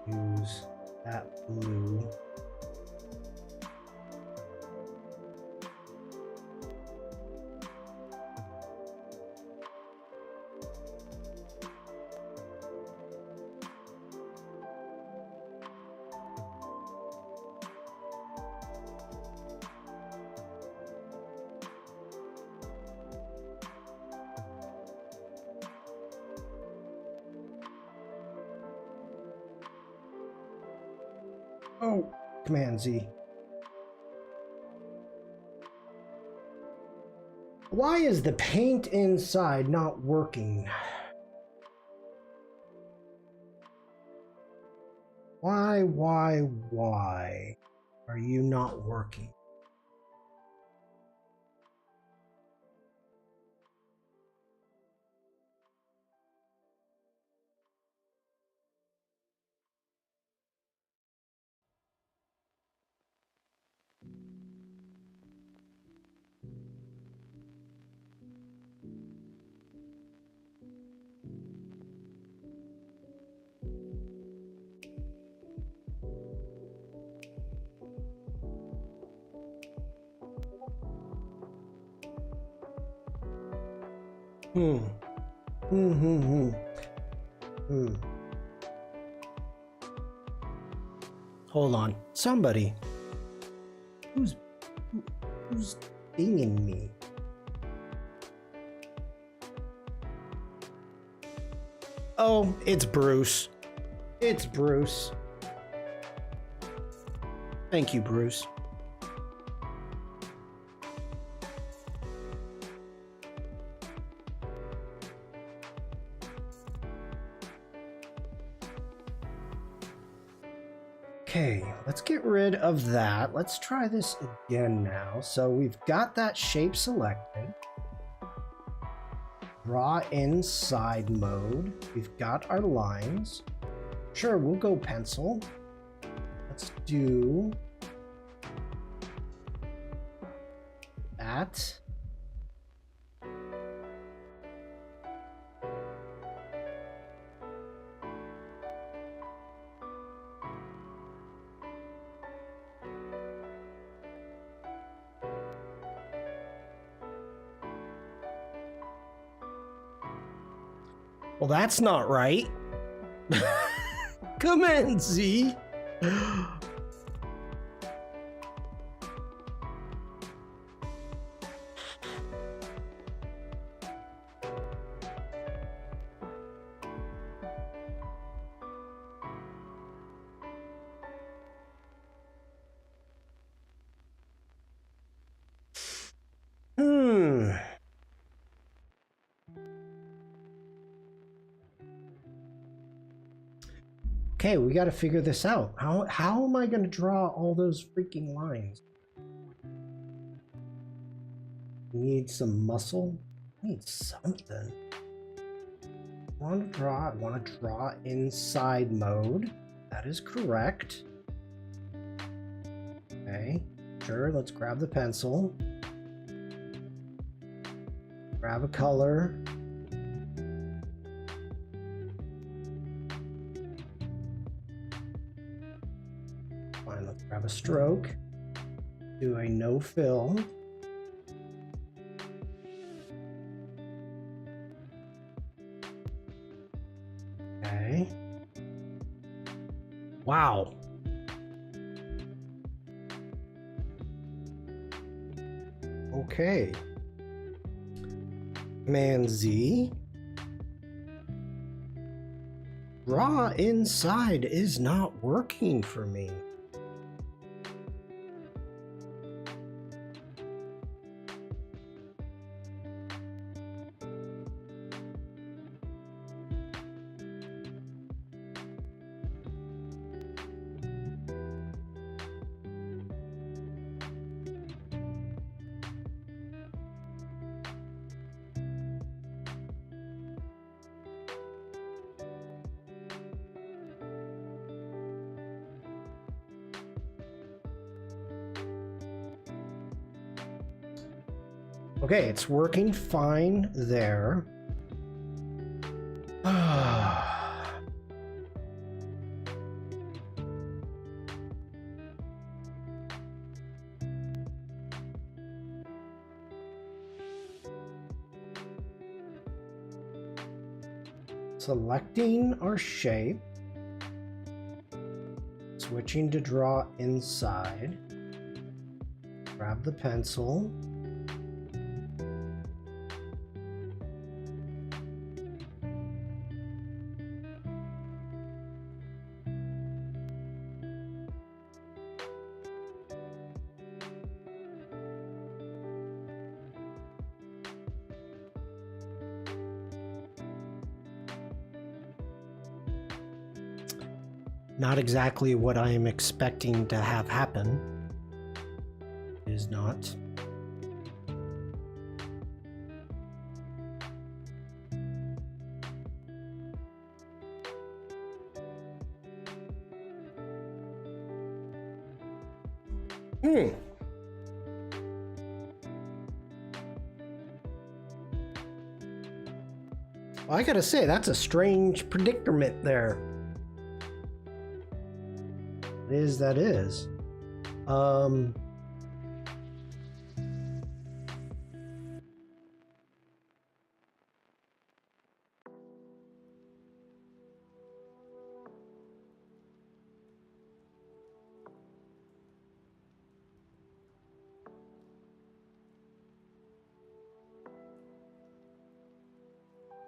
Use that blue. Oh, Command Z. Why is the paint inside not working? Why are you not working? Hold on. Somebody. Who's dinging me? Oh, it's Bruce. It's Bruce. Thank you, Bruce. Okay, let's get rid of that. Let's try this again now. So we've got that shape selected. Draw inside mode. We've got our lines. Sure, we'll go pencil. Let's do that. Well, that's not right. Come in, Z. Okay, we got to figure this out. How am I going to draw all those freaking lines? Need some muscle? Need something. I want to draw inside mode. That is correct. Okay, sure, let's grab the pencil. Grab a color. Fine, let's grab a stroke. Do a no fill. Okay. Wow. Okay. Command Z. Draw inside is not working for me. Okay, it's working fine there. Selecting our shape. Switching to draw inside. Grab the pencil. Not exactly what I am expecting to have happen. It is not. Well, I gotta say, that's a strange predicament there. That is.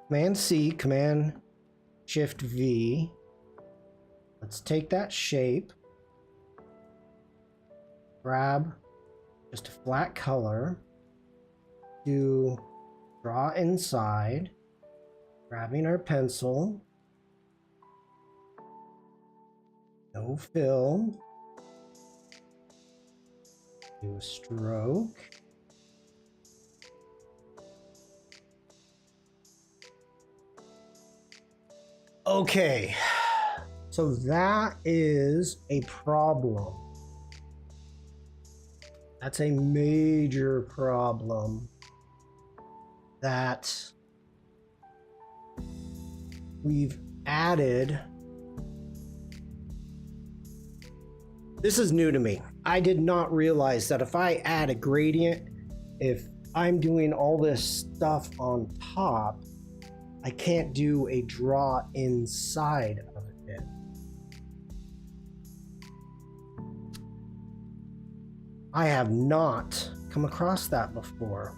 Command C, Command Shift V. Let's take that shape, grab just a flat color, do draw inside, grabbing our pencil, no fill, do a stroke. Okay, so that is a problem. That's a major problem that we've added. This is new to me. I did not realize that if I add a gradient, if I'm doing all this stuff on top, I can't do a draw inside of it. I have not come across that before.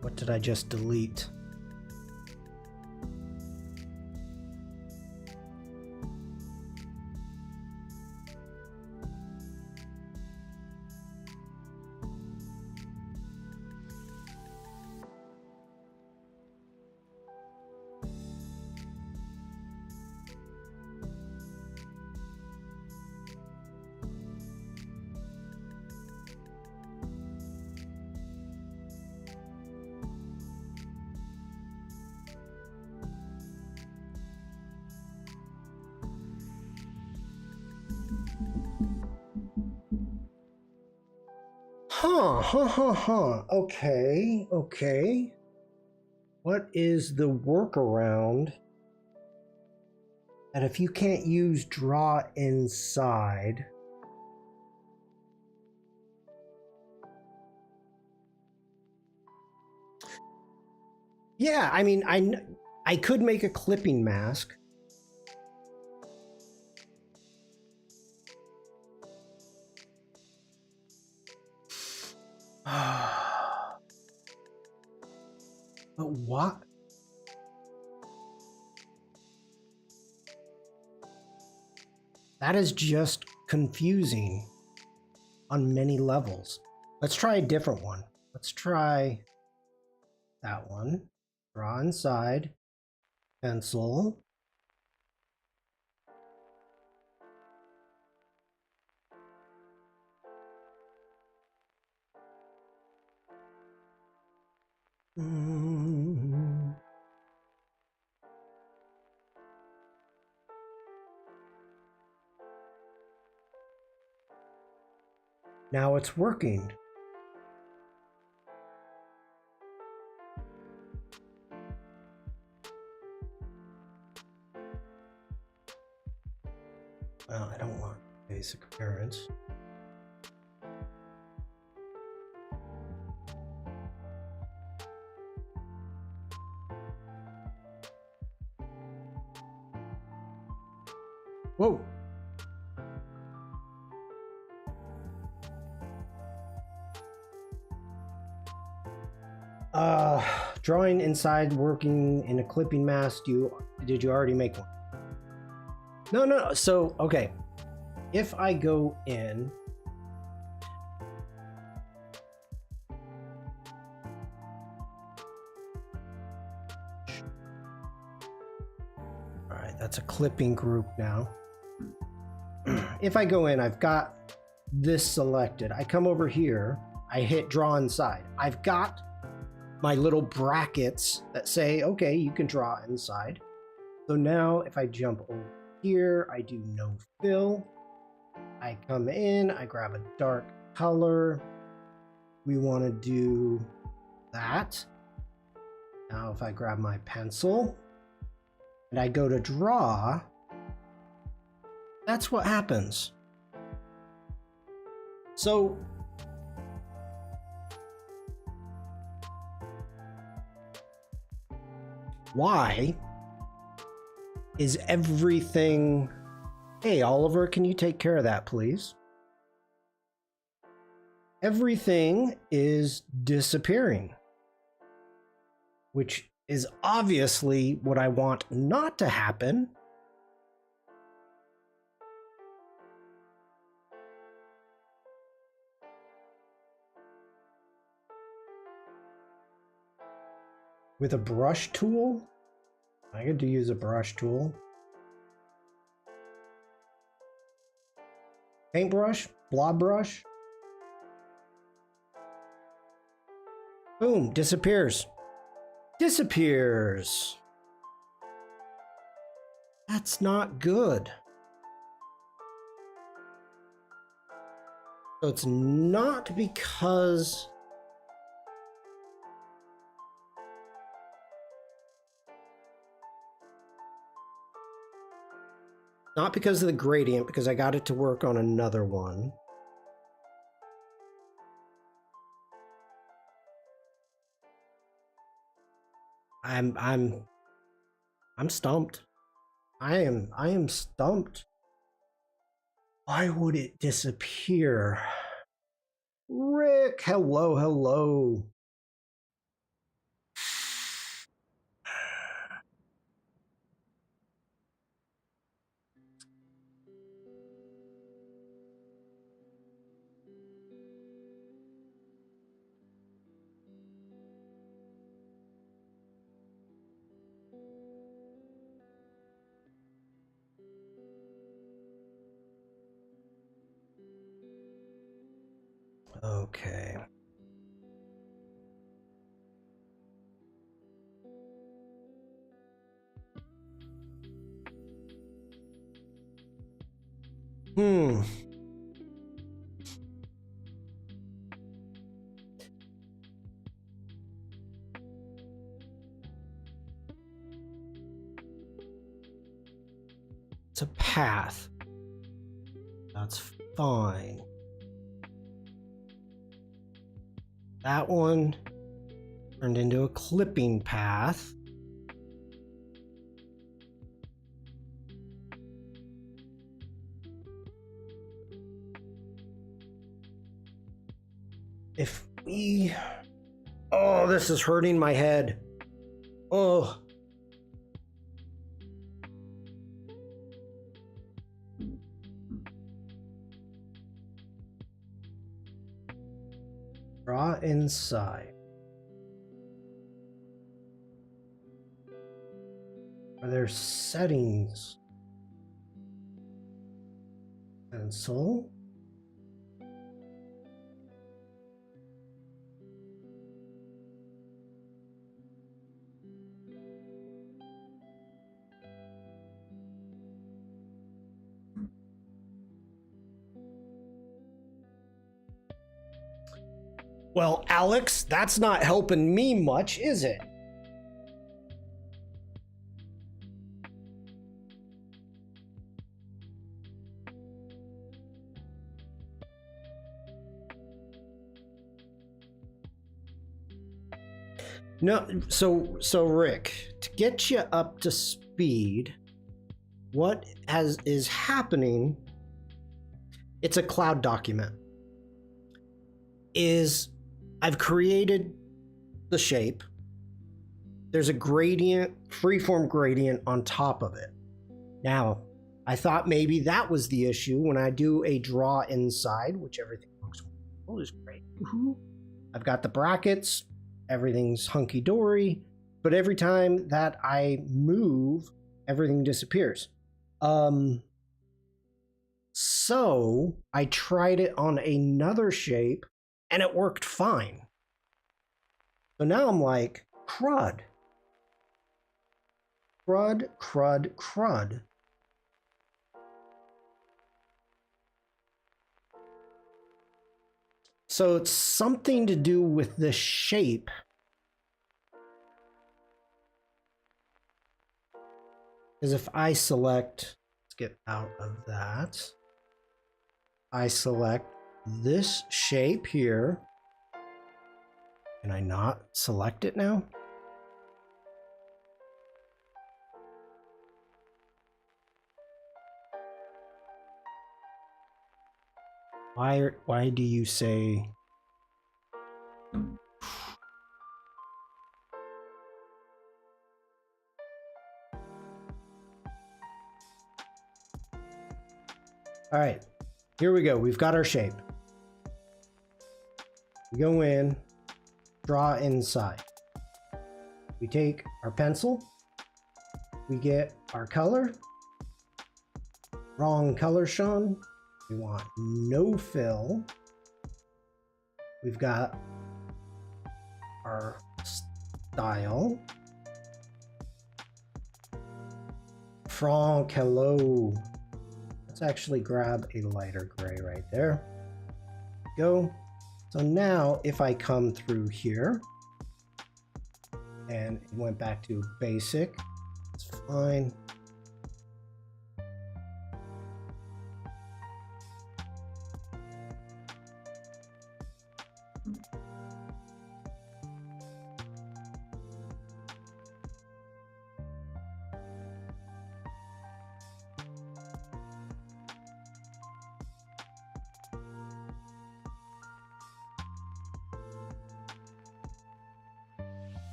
What did I just delete? Okay. What is the workaround that if you can't use draw inside, yeah, I mean, I could make a clipping mask. But what? That is just confusing on many levels. Let's try a different one. Let's try that one. Draw inside, pencil. Now it's working. Well, I don't want basic appearance. Whoa. Drawing inside, working in a clipping mask. Did you already make one? No. So, okay. If I go in, That's a clipping group now. If I go in, I've got this selected. I come over here, I hit draw inside. I've got my little brackets that say, okay, you can draw inside. So now if I jump over here, I do no fill. I come in, I grab a dark color. We want to do that. Now if I grab my pencil and I go to draw, that's what happens. So why is everything... Hey, Oliver, can you take care of that, please? Everything is disappearing, which is obviously what I want not to happen. With a brush tool? I get to use a brush tool. Paintbrush? Blob brush? Boom, disappears. Disappears. That's not good. So it's not because of the gradient, because I got it to work on another one. I'm stumped. I am stumped. Why would it disappear? Rick, hello. Okay. It's a path. That's fine. That one turned into a clipping path. If we... Oh, this is hurting my head. Oh. Draw inside. Are there settings? Pencil. Well, Alex, that's not helping me much, is it? No, so Rick, to get you up to speed, what is happening, it's a cloud document, is I've created the shape. There's a gradient, freeform gradient on top of it. Now, I thought maybe that was the issue when I do a draw inside, which everything looks well, is great. I've got the brackets, everything's hunky-dory, but every time that I move everything disappears. So I tried it on another shape and it worked fine. So now I'm like, crud. Crud, crud, crud. So it's something to do with this shape. Because if I select, let's get out of that. I select this shape here. Can I not select it now? Why do you say? All right, here we go. We've got our shape. We go in, draw inside. We take our pencil. We get our color. Wrong color, Shawn. We want no fill. We've got our style. Franc, hello. Let's actually grab a lighter gray right there. Go. So now if I come through here and it went back to basic, it's fine.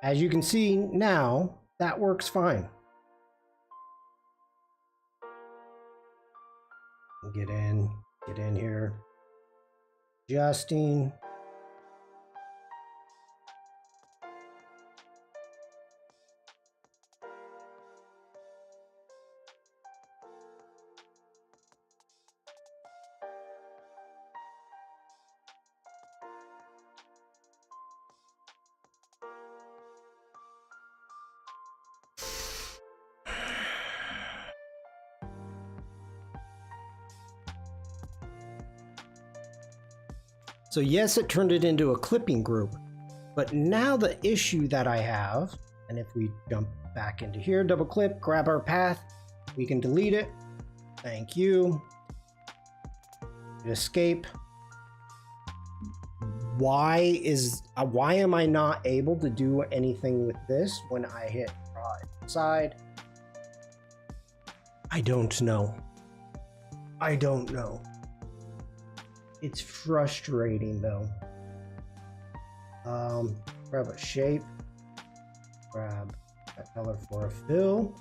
As you can see now, that works fine. Get in here. Adjusting. So yes, it turned it into a clipping group, but now the issue that I have, and if we jump back into here, double click, grab our path, we can delete it. Thank you. Escape. Why am I not able to do anything with this when I hit draw inside? I don't know. I don't know. It's frustrating though. Grab a shape, grab that color for a fill.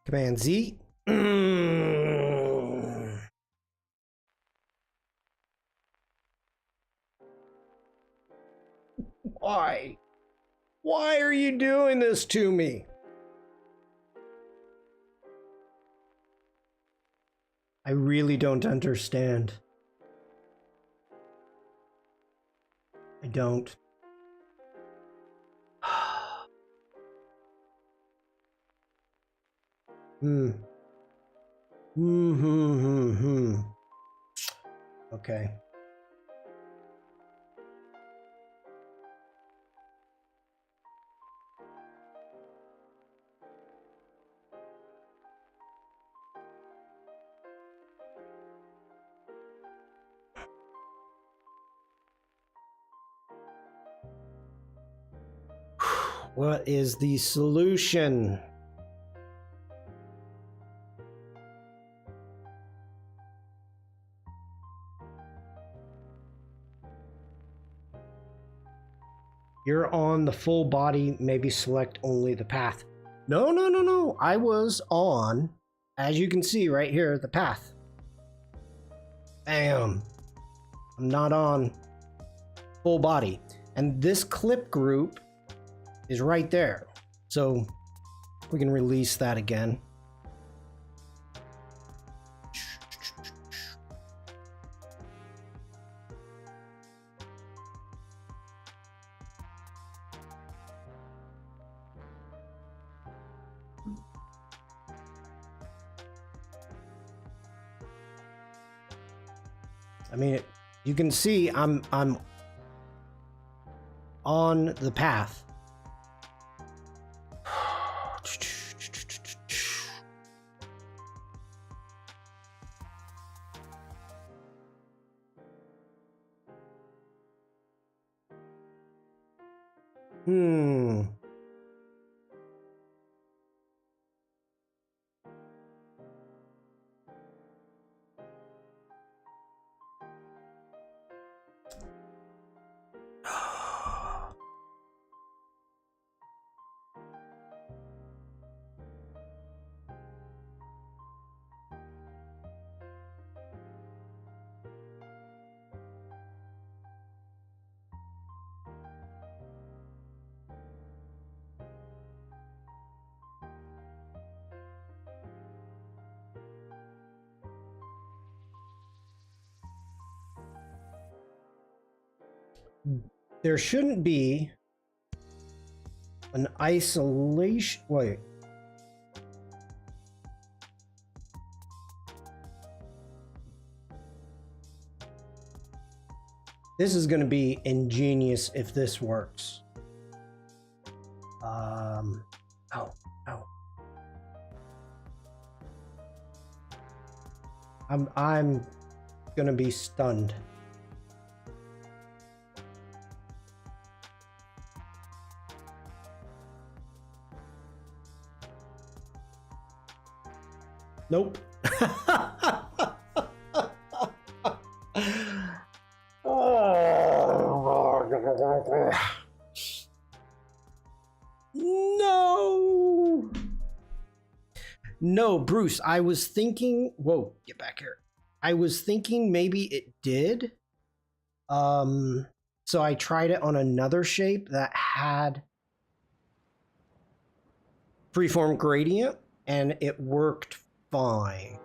Command Z. Why? Why are you doing this to me? I really don't understand. I don't. Okay. What is the solution? You're on the full body, maybe select only the path. No, no, no, no. I was on, as you can see right here, the path. Bam. I'm not on full body. And this clip group is right there. So we can release that again. I mean, you can see I'm on the path. There shouldn't be an isolation. Wait. This is going to be ingenious if this works. Oh. I'm going to be stunned. Nope. No. No, Bruce, I was thinking, whoa, get back here. I was thinking maybe it did. So I tried it on another shape that had freeform gradient and it worked fine.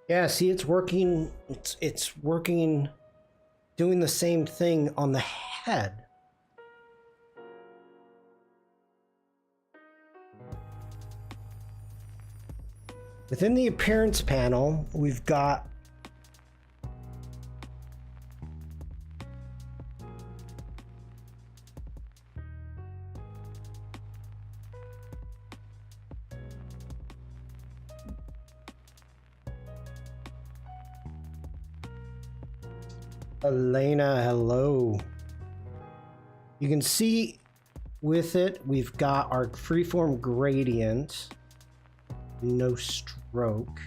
Yeah, see, it's working. It's working, doing the same thing on the head. Within the appearance panel, we've got Elena, hello. You can see with it, we've got our freeform gradient, no stroke.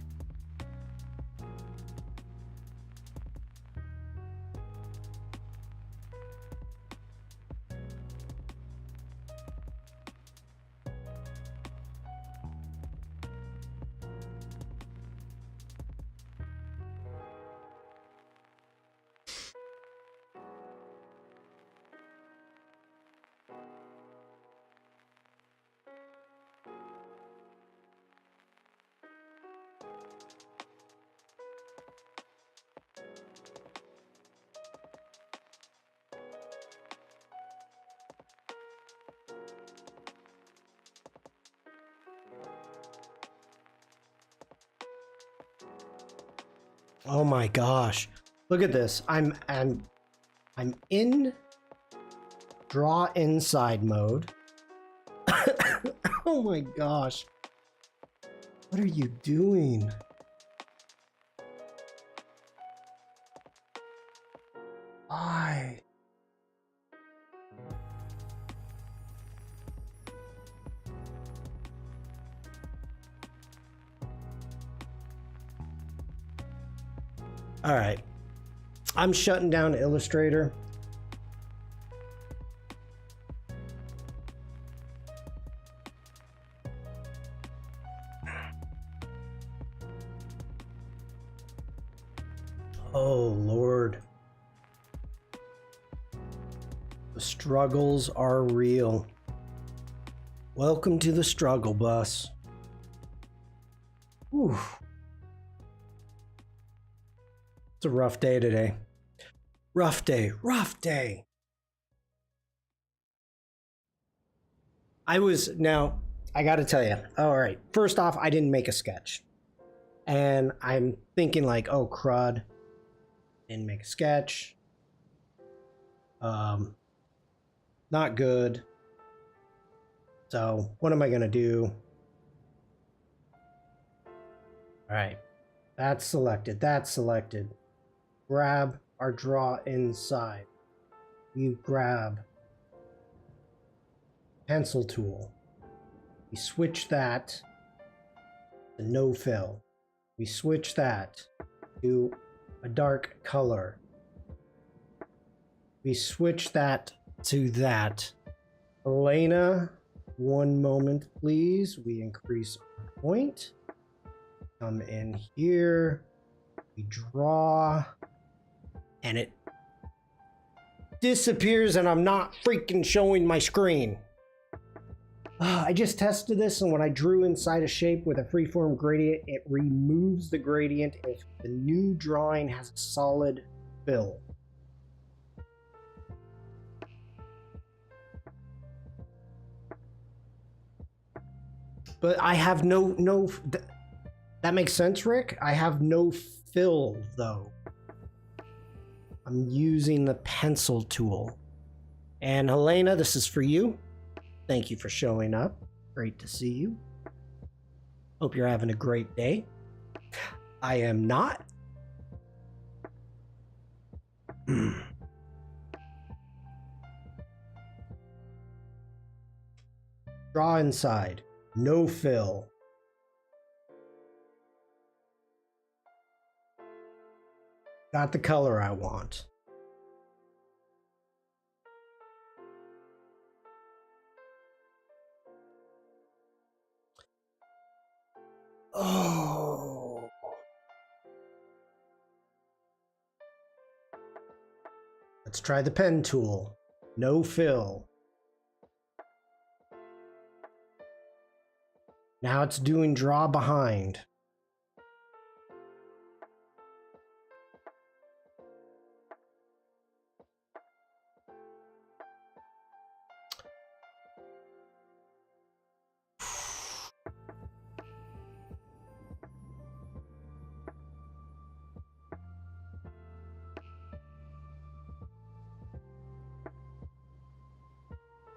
Oh my gosh. Look at this. I'm in draw inside mode. Oh my gosh. What are you doing? Why? All right. I'm shutting down Illustrator. Oh, Lord. The struggles are real. Welcome to the struggle bus. Whew. It's a rough day today. Rough day, rough day. I gotta tell you, all right, first off, I didn't make a sketch. And I'm thinking like, oh, crud. Didn't make a sketch. Not good. So what am I gonna do? All right, that's selected, that's selected. Grab our draw inside. We grab pencil tool. We switch that to no fill. We switch that to a dark color. We switch that to that. Elena, one moment please. We increase our point. Come in here. We draw. And it disappears and I'm not freaking showing my screen. I just tested this, and when I drew inside a shape with a freeform gradient, it removes the gradient if the new drawing has a solid fill. But I have no that makes sense, Rick? I have no fill though. I'm using the pencil tool. And Helena, this is for you. Thank you for showing up. Great to see you. Hope you're having a great day. I am not. Draw inside. No fill. Got the color I want. Oh. Let's try the pen tool. No fill. Now it's doing draw behind.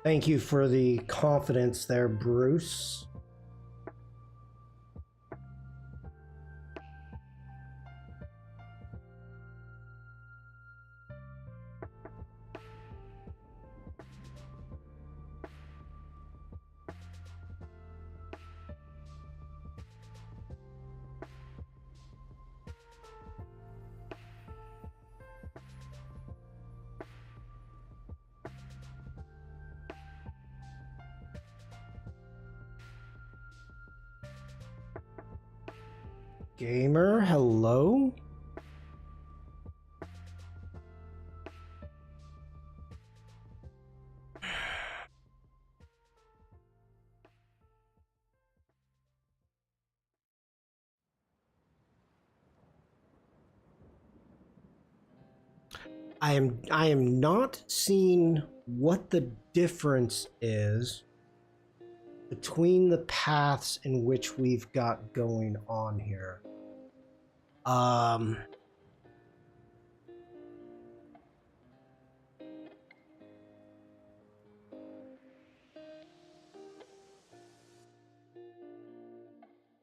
Thank you for the confidence there, Bruce. Gamer, hello? I am not seeing what the difference is between the paths in which we've got going on here.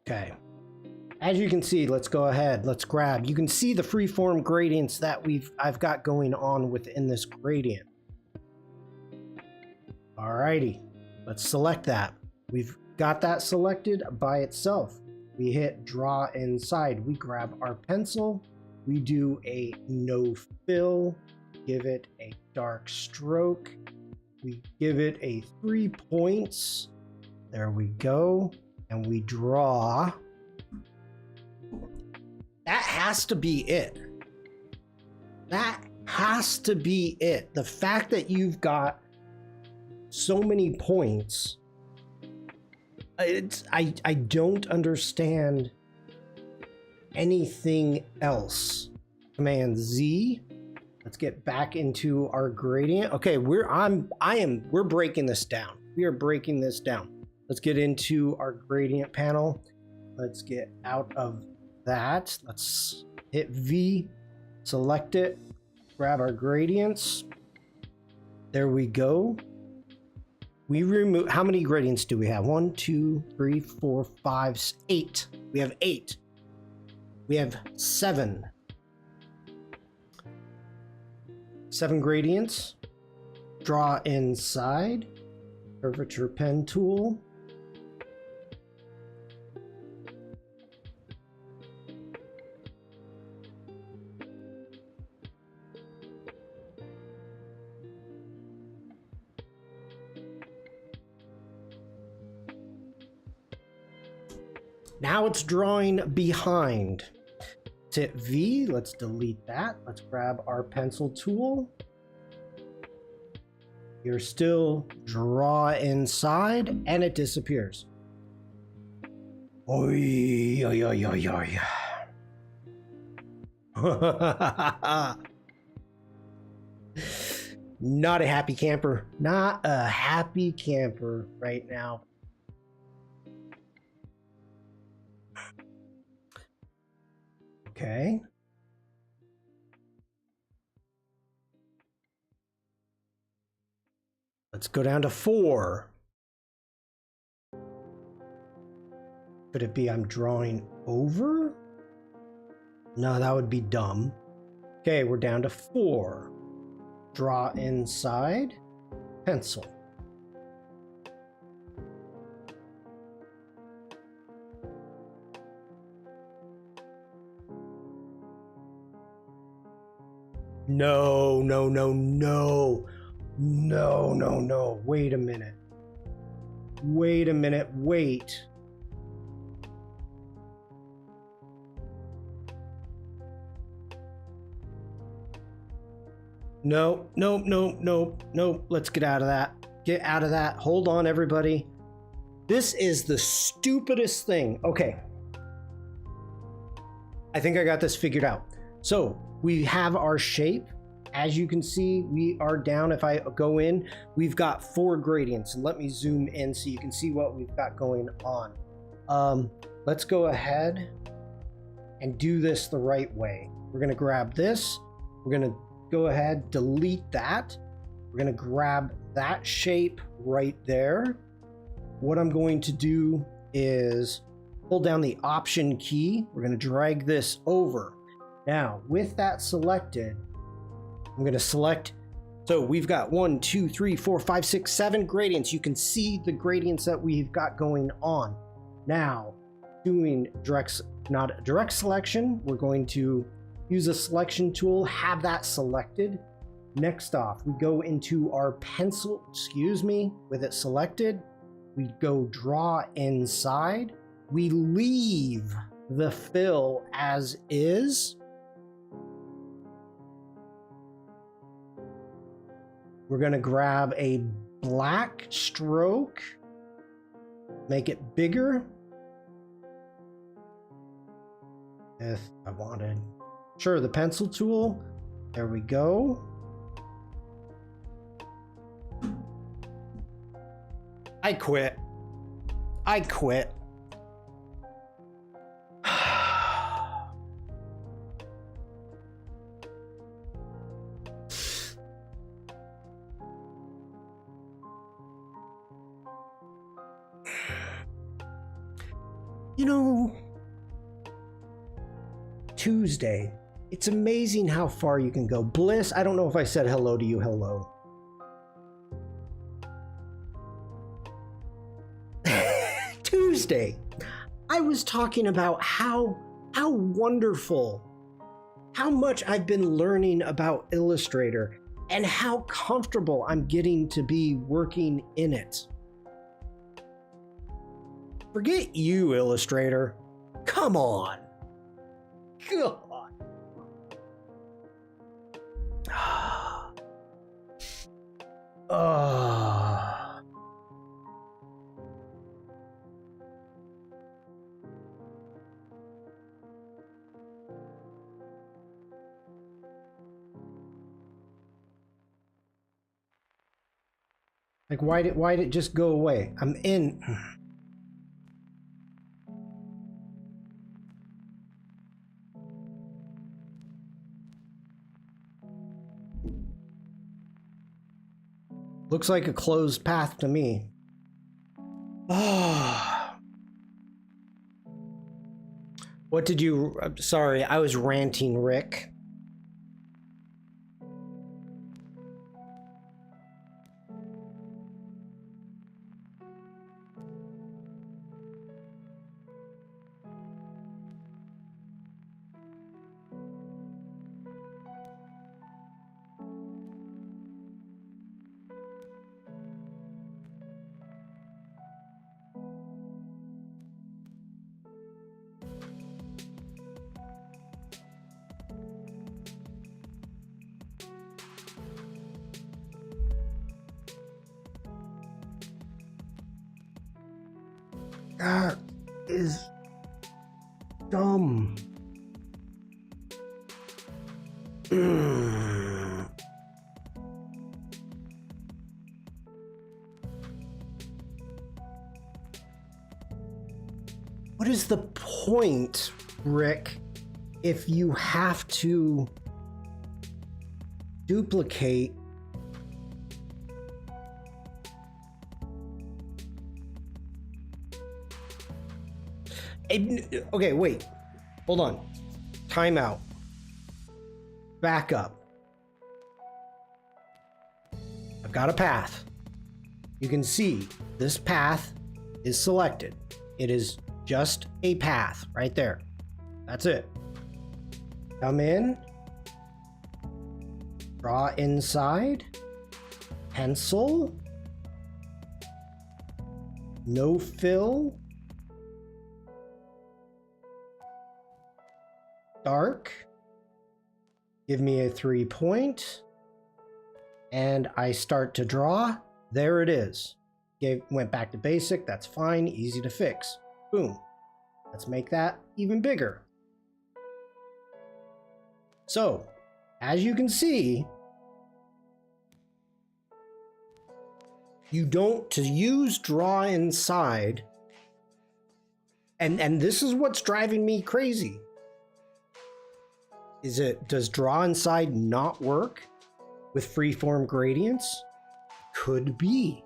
Okay. As you can see, let's go ahead. Let's grab. You can see the freeform gradients that I've got going on within this gradient. Alrighty. Let's select that. We've got that selected by itself. We hit draw inside. We grab our pencil. We do a no fill. Give it a dark stroke. We give it a 3 points. There we go. And we draw. That has to be it. That has to be it. The fact that you've got so many points, I don't understand anything else. Command Z. Let's get back into our gradient. Okay, we're breaking this down. We are breaking this down. Let's get into our gradient panel. Let's get out of that. Let's hit V, select it, grab our gradients. There we go. We remove, how many gradients do we have? 1, 2, 3, 4, 5, 8. We have 8. We have 7. 7 gradients. Draw inside. Curvature pen tool. Now it's drawing behind. Let's hit V. Let's delete that. Let's grab our pencil tool. You're still draw inside, and it disappears. Oy, oy, oy, oy, oy. Not a happy camper. Not a happy camper right now. Okay. Let's go down to 4. Could it be I'm drawing over? No, that would be dumb. Okay, we're down to 4. Draw inside. Pencil. No, no, no, no. No, no, no. Wait a minute. Wait a minute. Wait. No, no, no, no, no. Let's get out of that. Get out of that. Hold on, everybody. This is the stupidest thing. Okay. I think I got this figured out. So we have our shape. As you can see, we are down. If I go in, we've got 4 gradients. And let me zoom in so you can see what we've got going on. Let's go ahead and do this the right way. We're going to grab this. We're going to go ahead, delete that. We're going to grab that shape right there. What I'm going to do is hold down the Option key. We're going to drag this over. Now, with that selected, I'm going to select. So we've got 1, 2, 3, 4, 5, 6, 7 gradients. You can see the gradients that we've got going on. Now, doing not a direct selection, we're going to use a selection tool, have that selected. Next off, we go into our pencil, with it selected. We go draw inside. We leave the fill as is. We're going to grab a black stroke, make it bigger. If I wanted, sure, the pencil tool. There we go. I quit. I quit. You know, Tuesday. It's amazing how far you can go. Bliss, I don't know if I said hello to you. Hello. Tuesday. I was talking about how wonderful, how much I've been learning about Illustrator and how comfortable I'm getting to be working in it. Forget you, Illustrator. Come on. God. Like, why did it just go away? I'm in. Looks like a closed path to me. What did you... Sorry, I was ranting, Rick. That is dumb. What is the point, Rick, if you have to duplicate okay, wait. Hold on. Time out. Back up. I've got a path. You can see this path is selected. It is just a path right there. That's it. Come in. Draw inside. Pencil. No fill. Dark. Give me a 3-point. And I start to draw. There it is. Went back to basic. That's fine. Easy to fix. Boom. Let's make that even bigger. So, as you can see, you don't, to use draw inside, and this is what's driving me crazy. Does draw inside not work with freeform gradients? Could be.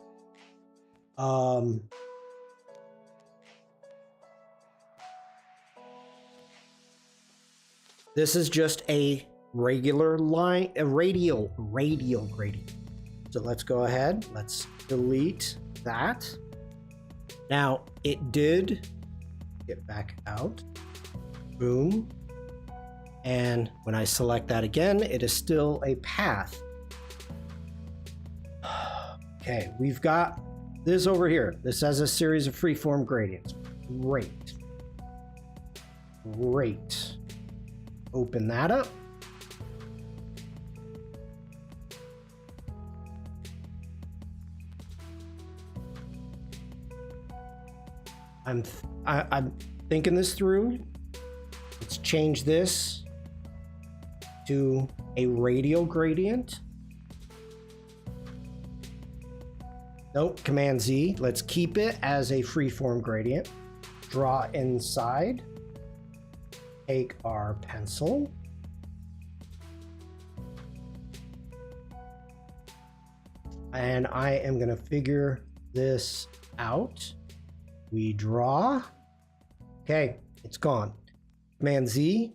This is just a regular line, a radial gradient. So let's go ahead. Let's delete that. Now it did get back out. Boom. And when I select that again, it is still a path. Okay, we've got this over here. This has a series of freeform gradients. Great. Great. Open that up. I'm thinking this through. Let's change this to a radial gradient. Nope, Command Z. Let's keep it as a freeform gradient. Draw inside. Take our pencil. And I am going to figure this out. We draw. Okay, it's gone. Command Z.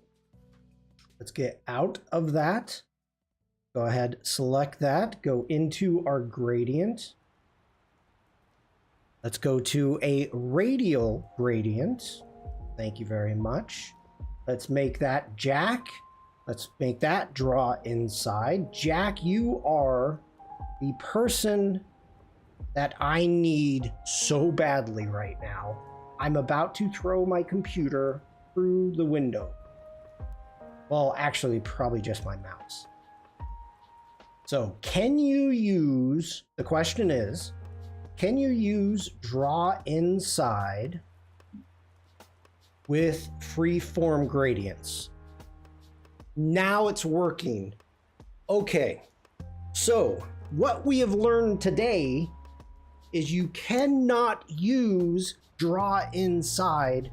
Let's get out of that. Go ahead, select that, go into our gradient. Let's go to a radial gradient. Thank you very much. Let's make that Jack. Let's make that draw inside. Jack, you are the person that I need so badly right now. I'm about to throw my computer through the window. Well, actually, probably just my mouse. So, can you use, the question is, can you use draw inside with freeform gradients? Now it's working. Okay, so what we have learned today is you cannot use draw inside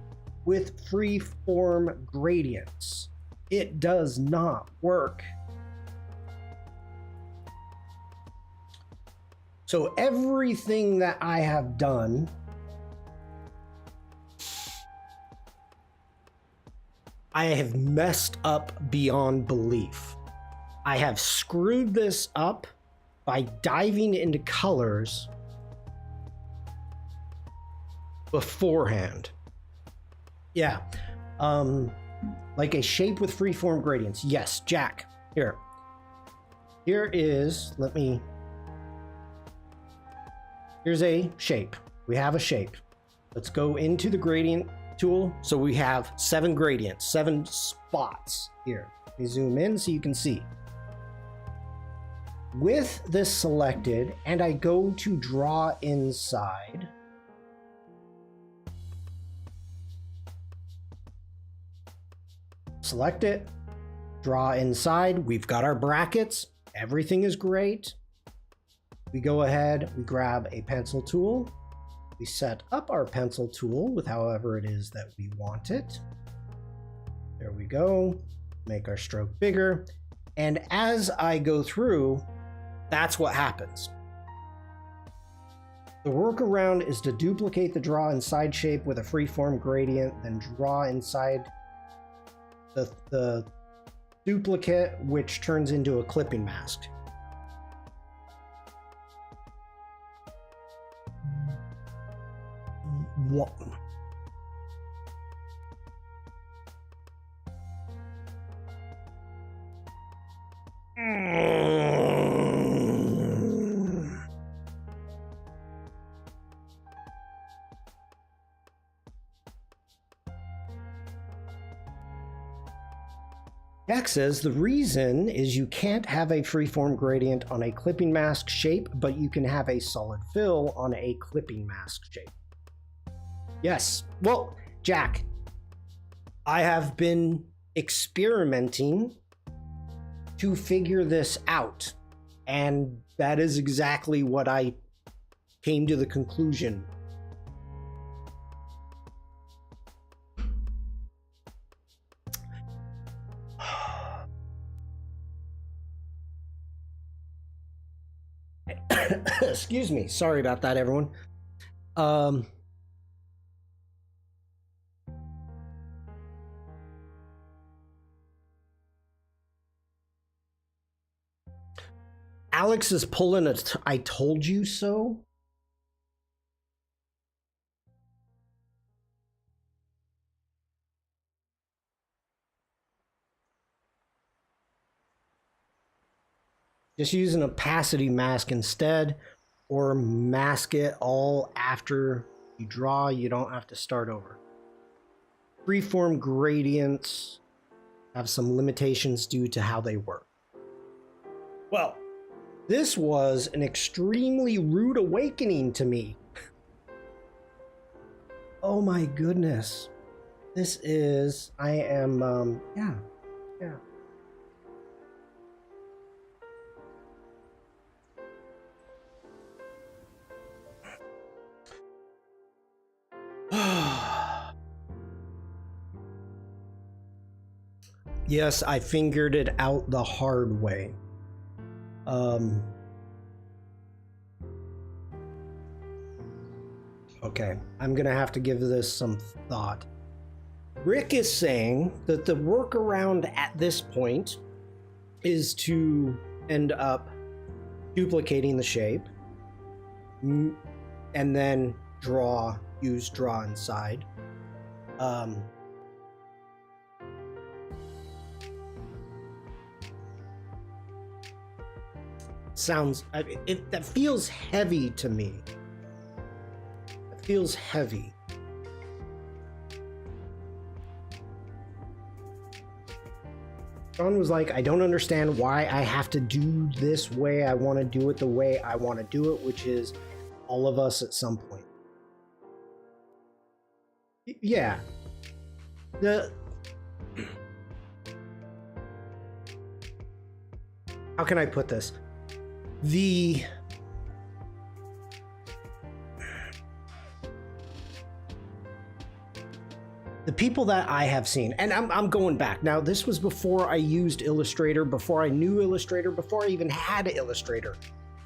with freeform gradients. It does not work. So everything that I have done I have messed up beyond belief. I have screwed this up by diving into colors beforehand. Yeah, like a shape with freeform gradients. Yes, Jack, here is, here's a shape. We have a shape. Let's go into the gradient tool. So we have 7 gradients, 7 spots here. Let me zoom in so you can see. With this selected, and I go to draw inside, select it, draw inside, we've got our brackets, everything is great. We go ahead, we grab a pencil tool, we set up our pencil tool with however it is that we want it. There we go, make our stroke bigger, and as I go through, that's what happens. The workaround is to duplicate the draw inside shape with a freeform gradient, then draw inside the duplicate, which turns into a clipping mask. What? Jack says the reason is you can't have a freeform gradient on a clipping mask shape, but you can have a solid fill on a clipping mask shape. Yes. Well, Jack, I have been experimenting to figure this out, and that is exactly what I came to the conclusion. Excuse me. Sorry about that, everyone. Alex is pulling a I told you so. Just use an opacity mask instead, or mask it all after you draw. You don't have to start over. Freeform gradients have some limitations due to how they work. Well, this was an extremely rude awakening to me. Oh my goodness. This is, yeah. Yes, I figured it out the hard way. Okay, I'm gonna have to give this some thought. Rick is saying that the workaround at this point is to end up duplicating the shape and then use draw inside. That feels heavy to me. It feels heavy. Shawn was like, I don't understand why I have to do this way. I want to do it the way I want to do it, which is all of us at some point. Yeah. How can I put this? The people that I have seen, and I'm going back now, this was before I used Illustrator, before I knew Illustrator, before I even had Illustrator.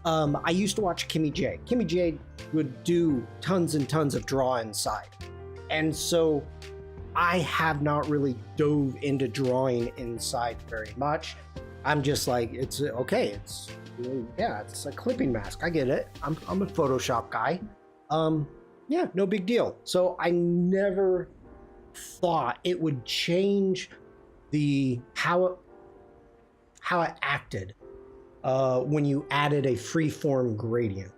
I used to watch Kimmy J. Kimmy J would do tons and tons of draw inside, and so I have not really dove into drawing inside very much. I'm just like, it's okay, it's a clipping mask. I get it. I'm a Photoshop guy. Yeah, no big deal. So I never thought it would change how it acted when you added a freeform gradient.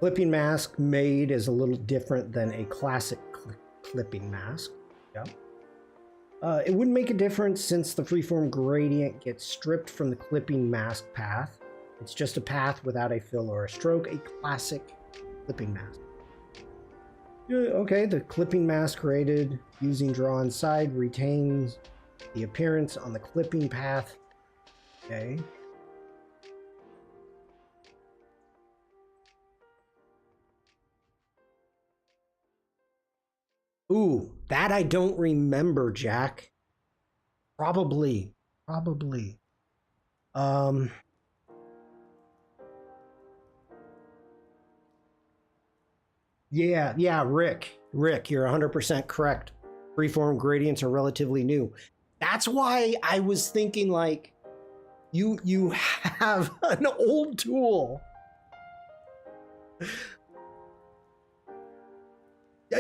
Clipping mask made is a little different than a classic clipping mask. Yeah. It wouldn't make a difference since the freeform gradient gets stripped from the clipping mask path. It's just a path without a fill or a stroke, a classic clipping mask. Okay, the clipping mask created using draw inside retains the appearance on the clipping path. Okay. Ooh, that I don't remember, Jack. Probably. Yeah, Rick, you're 100% correct. Freeform gradients are relatively new. That's why I was thinking, like, you have an old tool.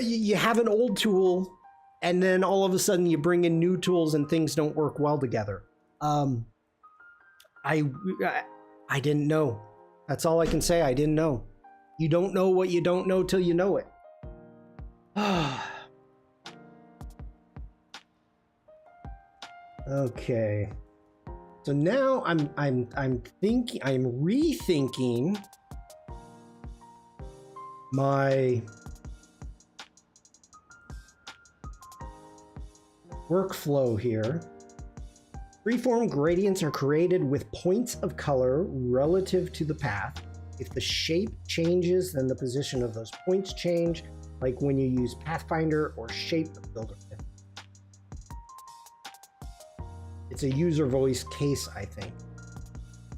You have an old tool, and then all of a sudden you bring in new tools and things don't work well together. I didn't know. That's all I can say. I didn't know. You don't know what you don't know till you know it. Okay. So now I'm rethinking my workflow here. Freeform gradients are created with points of color relative to the path. If the shape changes, then the position of those points change, like when you use Pathfinder or Shape Builder. It's a user voice case, I think.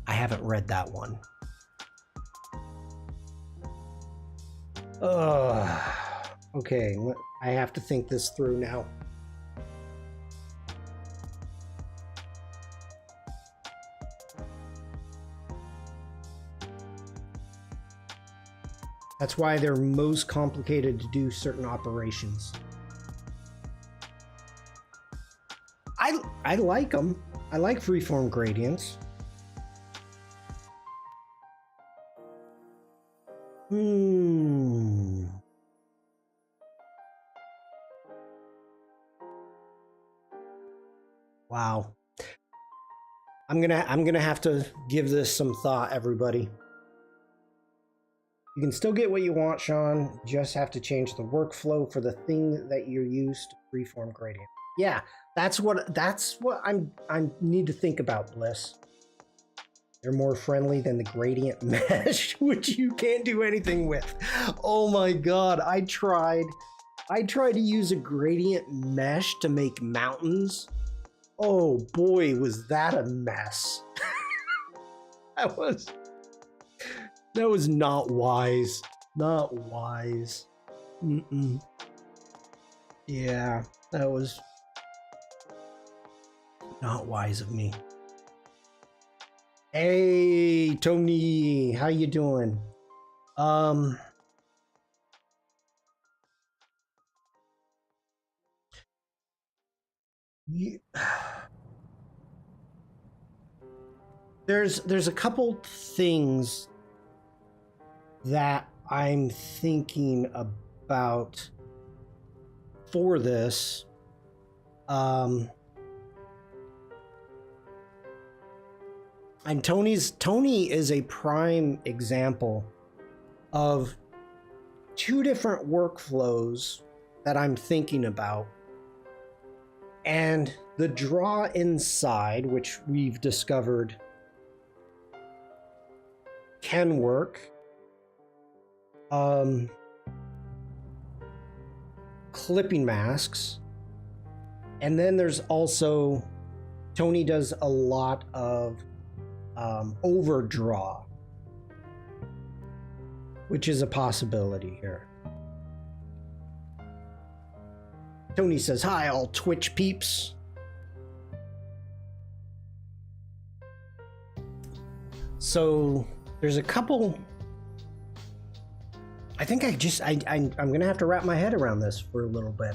I haven't read that one. Okay, I have to think this through now. That's why they're most complicated to do certain operations. I like them. I like freeform gradients. Wow. I'm gonna have to give this some thought, everybody. You can still get what you want, Shawn. You just have to change the workflow for the thing that you're used to freeform gradient. Yeah, that's what I need to think about, Bliss. They're more friendly than the gradient mesh, which you can't do anything with. Oh my god, I tried to use a gradient mesh to make mountains. Oh boy, was that a mess. That was not wise. Not wise. Mm-mm. Yeah, that was not wise of me. Hey, Tony, how you doing? You, there's a couple things that I'm thinking about for this. And Tony is a prime example of two different workflows that I'm thinking about. And the draw inside, which we've discovered can work. Clipping masks. And then there's also, Tony does a lot of overdraw, which is a possibility here. Tony says, hi, all Twitch peeps. So there's a couple. I think I'm going to have to wrap my head around this for a little bit.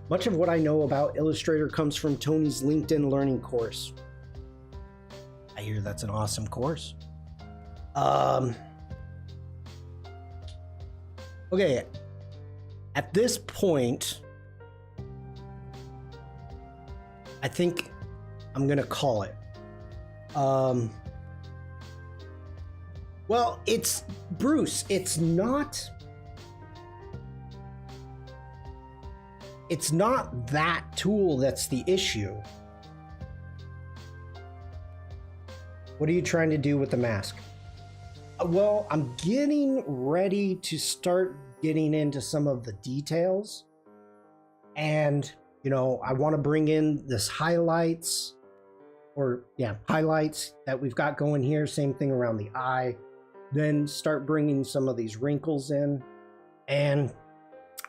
Much of what I know about Illustrator comes from Tony's LinkedIn learning course. I hear that's an awesome course. Okay, at this point, I think I'm gonna call it. Well, it's Bruce. It's not that tool that's the issue. What are you trying to do with the mask? Well, I'm getting ready to start getting into some of the details. And, you know, I want to bring in this highlights that we've got going here. Same thing around the eye. Then start bringing some of these wrinkles in. And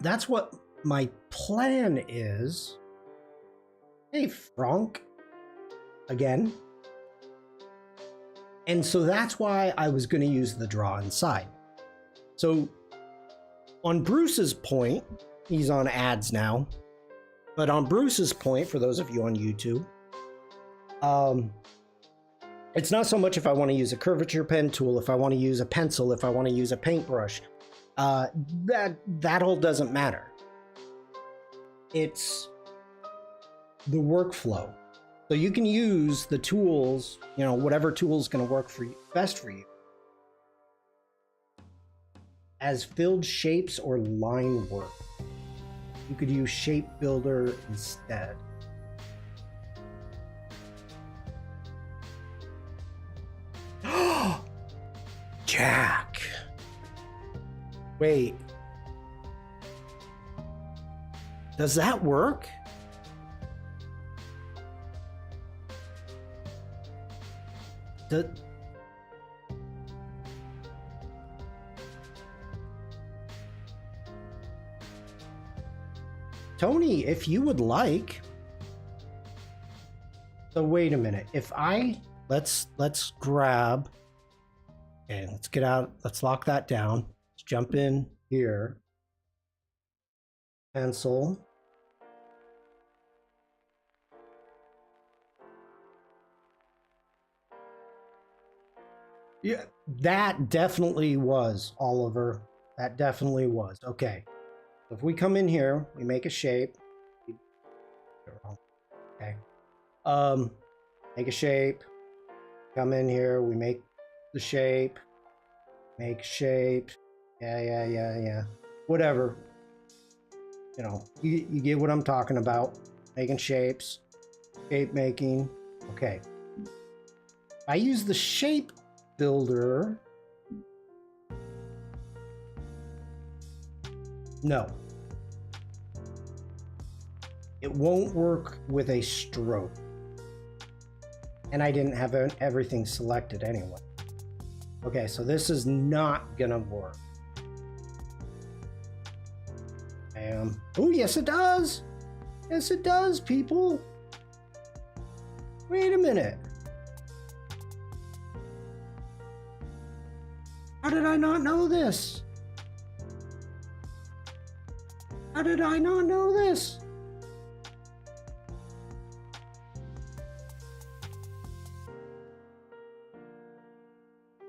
that's what my plan is. Hey, Frank. Again. And so that's why I was going to use the draw inside. So on Bruce's point, he's on ads now. But on Bruce's point, for those of you on YouTube, it's not so much if I want to use a curvature pen tool, if I want to use a pencil, if I want to use a paintbrush, that all doesn't matter. It's the workflow. So you can use the tools, you know, whatever tool is going to work for you, best for you, as filled shapes or line work. You could use Shape Builder instead. Jack. Wait. Does that work? Tony, if you would like. So wait a minute. If I let's grab. Okay, let's get out. Let's lock that down. Let's jump in here. Pencil. Yeah, that definitely was, Oliver. That definitely was. Okay. If we come in here, we make a shape. Okay. Make a shape. Come in here, we make the shape. Make shape. Yeah. Whatever. You know, you get what I'm talking about. Making shapes. Shape making. Okay. I use the shape builder. No. It won't work with a stroke. And I didn't have everything selected anyway. Okay, so this is not gonna work. Bam. Oh, yes it does. Yes it does, people. Wait a minute. How did I not know this? How did I not know this?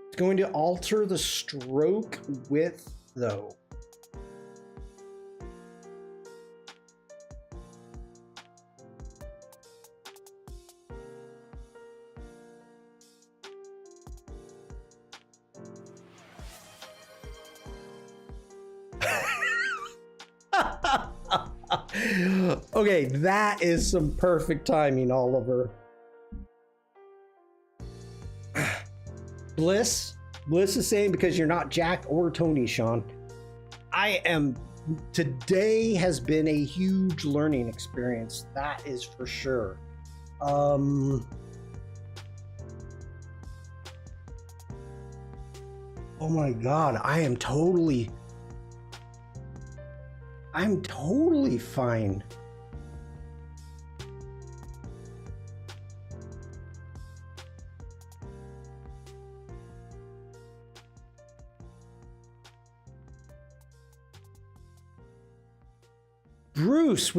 It's going to alter the stroke width, though. Okay, that is some perfect timing, Oliver. Bliss is saying because you're not Jack or Tony, Shawn. Today has been a huge learning experience. That is for sure. Oh my God, I'm totally fine. Bruce,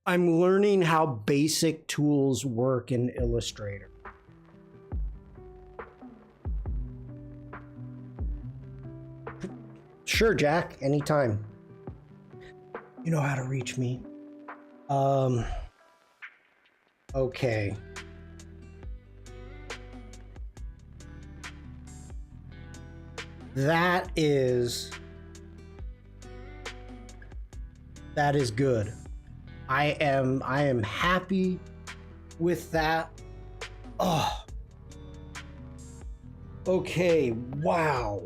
I'm learning how basic tools work in Illustrator. Sure, Jack, anytime. You know how to reach me. Okay. That is good. I am happy with that. Oh. Okay, wow.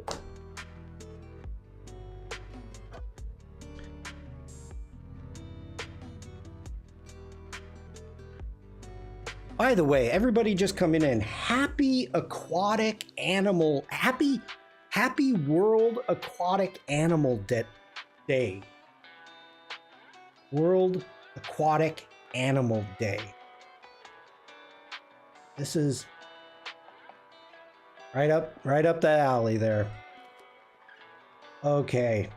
By the way, everybody just come in and happy World Aquatic Animal Day. World Aquatic Animal Day. This is right up the alley there. Okay.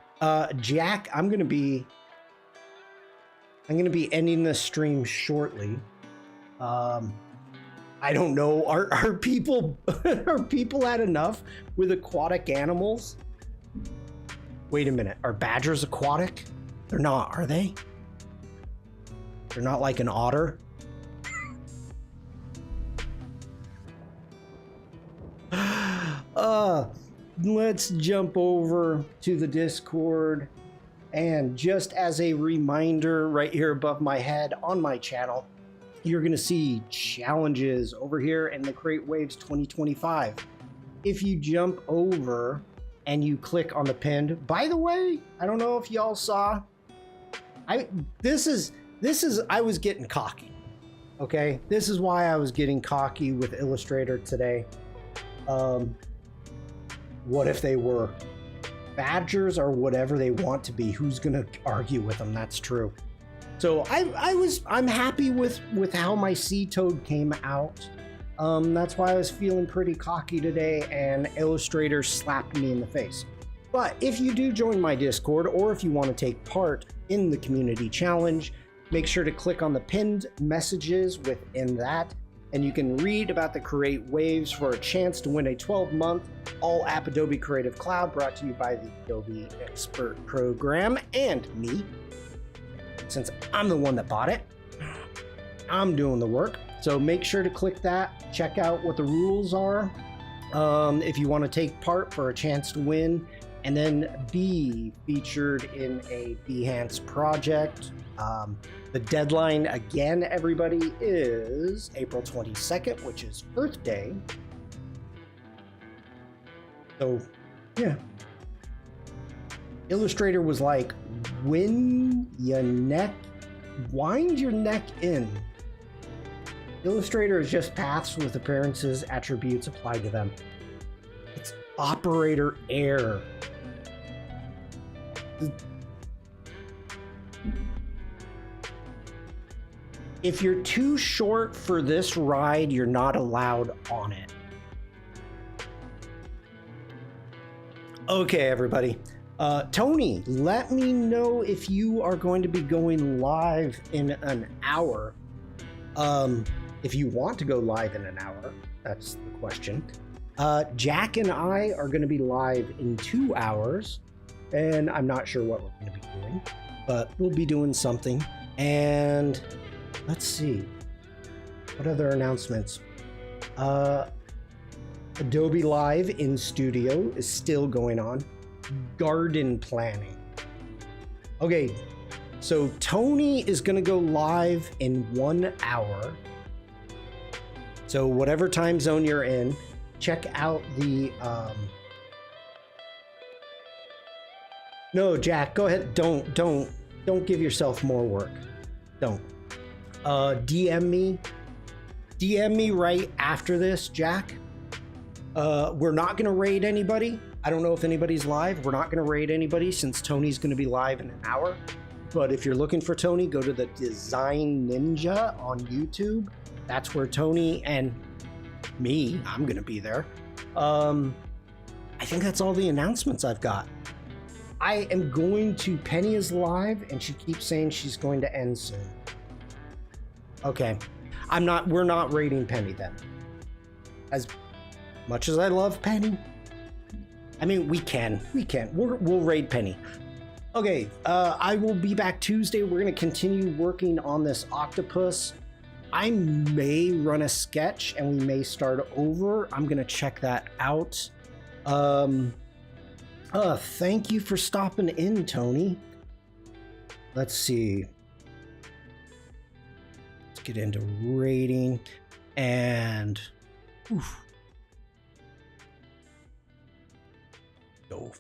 Jack, I'm gonna be ending the stream shortly. I don't know. Are people at enough with aquatic animals? Wait a minute. Are badgers aquatic? They're not, are they? They're not like an otter? Let's jump over to the Discord. And just as a reminder, right here above my head on my channel, you're going to see challenges over here in the Create Waves 2025. If you jump over and you click on the pinned, by the way, I don't know if y'all saw, I was getting cocky. Okay, this is why I was getting cocky with Illustrator today. What if they were badgers or whatever they want to be? Who's going to argue with them? That's true. So I'm happy with how my Sea Toad came out. That's why I was feeling pretty cocky today, and Illustrator slapped me in the face. But if you do join my Discord, or if you want to take part in the community challenge, make sure to click on the pinned messages within that, and you can read about the Create Waves for a chance to win a 12-month all-app Adobe Creative Cloud brought to you by the Adobe Expert Program and me. Since I'm the one that bought it, I'm doing the work. So make sure to click that, check out what the rules are if you want to take part for a chance to win, and then be featured in a Behance project. The deadline, again, everybody, is April 22nd, which is Earth Day. So, yeah. Illustrator was like, wind your neck in. Illustrator is just paths with appearances, attributes applied to them. It's operator error. If you're too short for this ride, you're not allowed on it. Okay, everybody. Tony, let me know if you are going to be going live in an hour. If you want to go live in an hour, that's the question. Jack and I are going to be live in 2 hours, and I'm not sure what we're going to be doing, but we'll be doing something. And let's see, what other announcements? Adobe Live in Studio is still going on. Garden planning. Okay, so Tony is going to go live in 1 hour. So whatever time zone you're in, check out the No, Jack, go ahead. Don't give yourself more work. Don't. DM me right after this, Jack. We're not going to raid anybody. I don't know if anybody's live. We're not going to raid anybody since Tony's going to be live in an hour. But if you're looking for Tony, go to the Design Ninja on YouTube. That's where Tony and me, I'm going to be there. I think that's all the announcements I've got. I am going to, Penny is live and she keeps saying she's going to end soon. Okay. We're not raiding Penny then. As much as I love Penny, I mean, we can. We'll raid Penny. Okay, I will be back Tuesday. We're going to continue working on this octopus. I may run a sketch and we may start over. I'm going to check that out. Thank you for stopping in, Tony. Let's see. Let's get into rating and... Oof. Go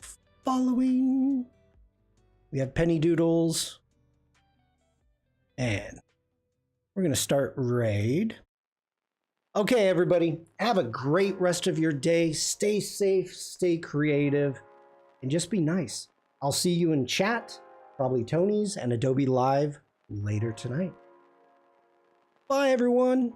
following. We have Penny Doodles. And we're going to start raid. Okay, everybody. Have a great rest of your day. Stay safe, stay creative, and just be nice. I'll see you in chat, probably Tony's and Adobe Live later tonight. Bye, everyone.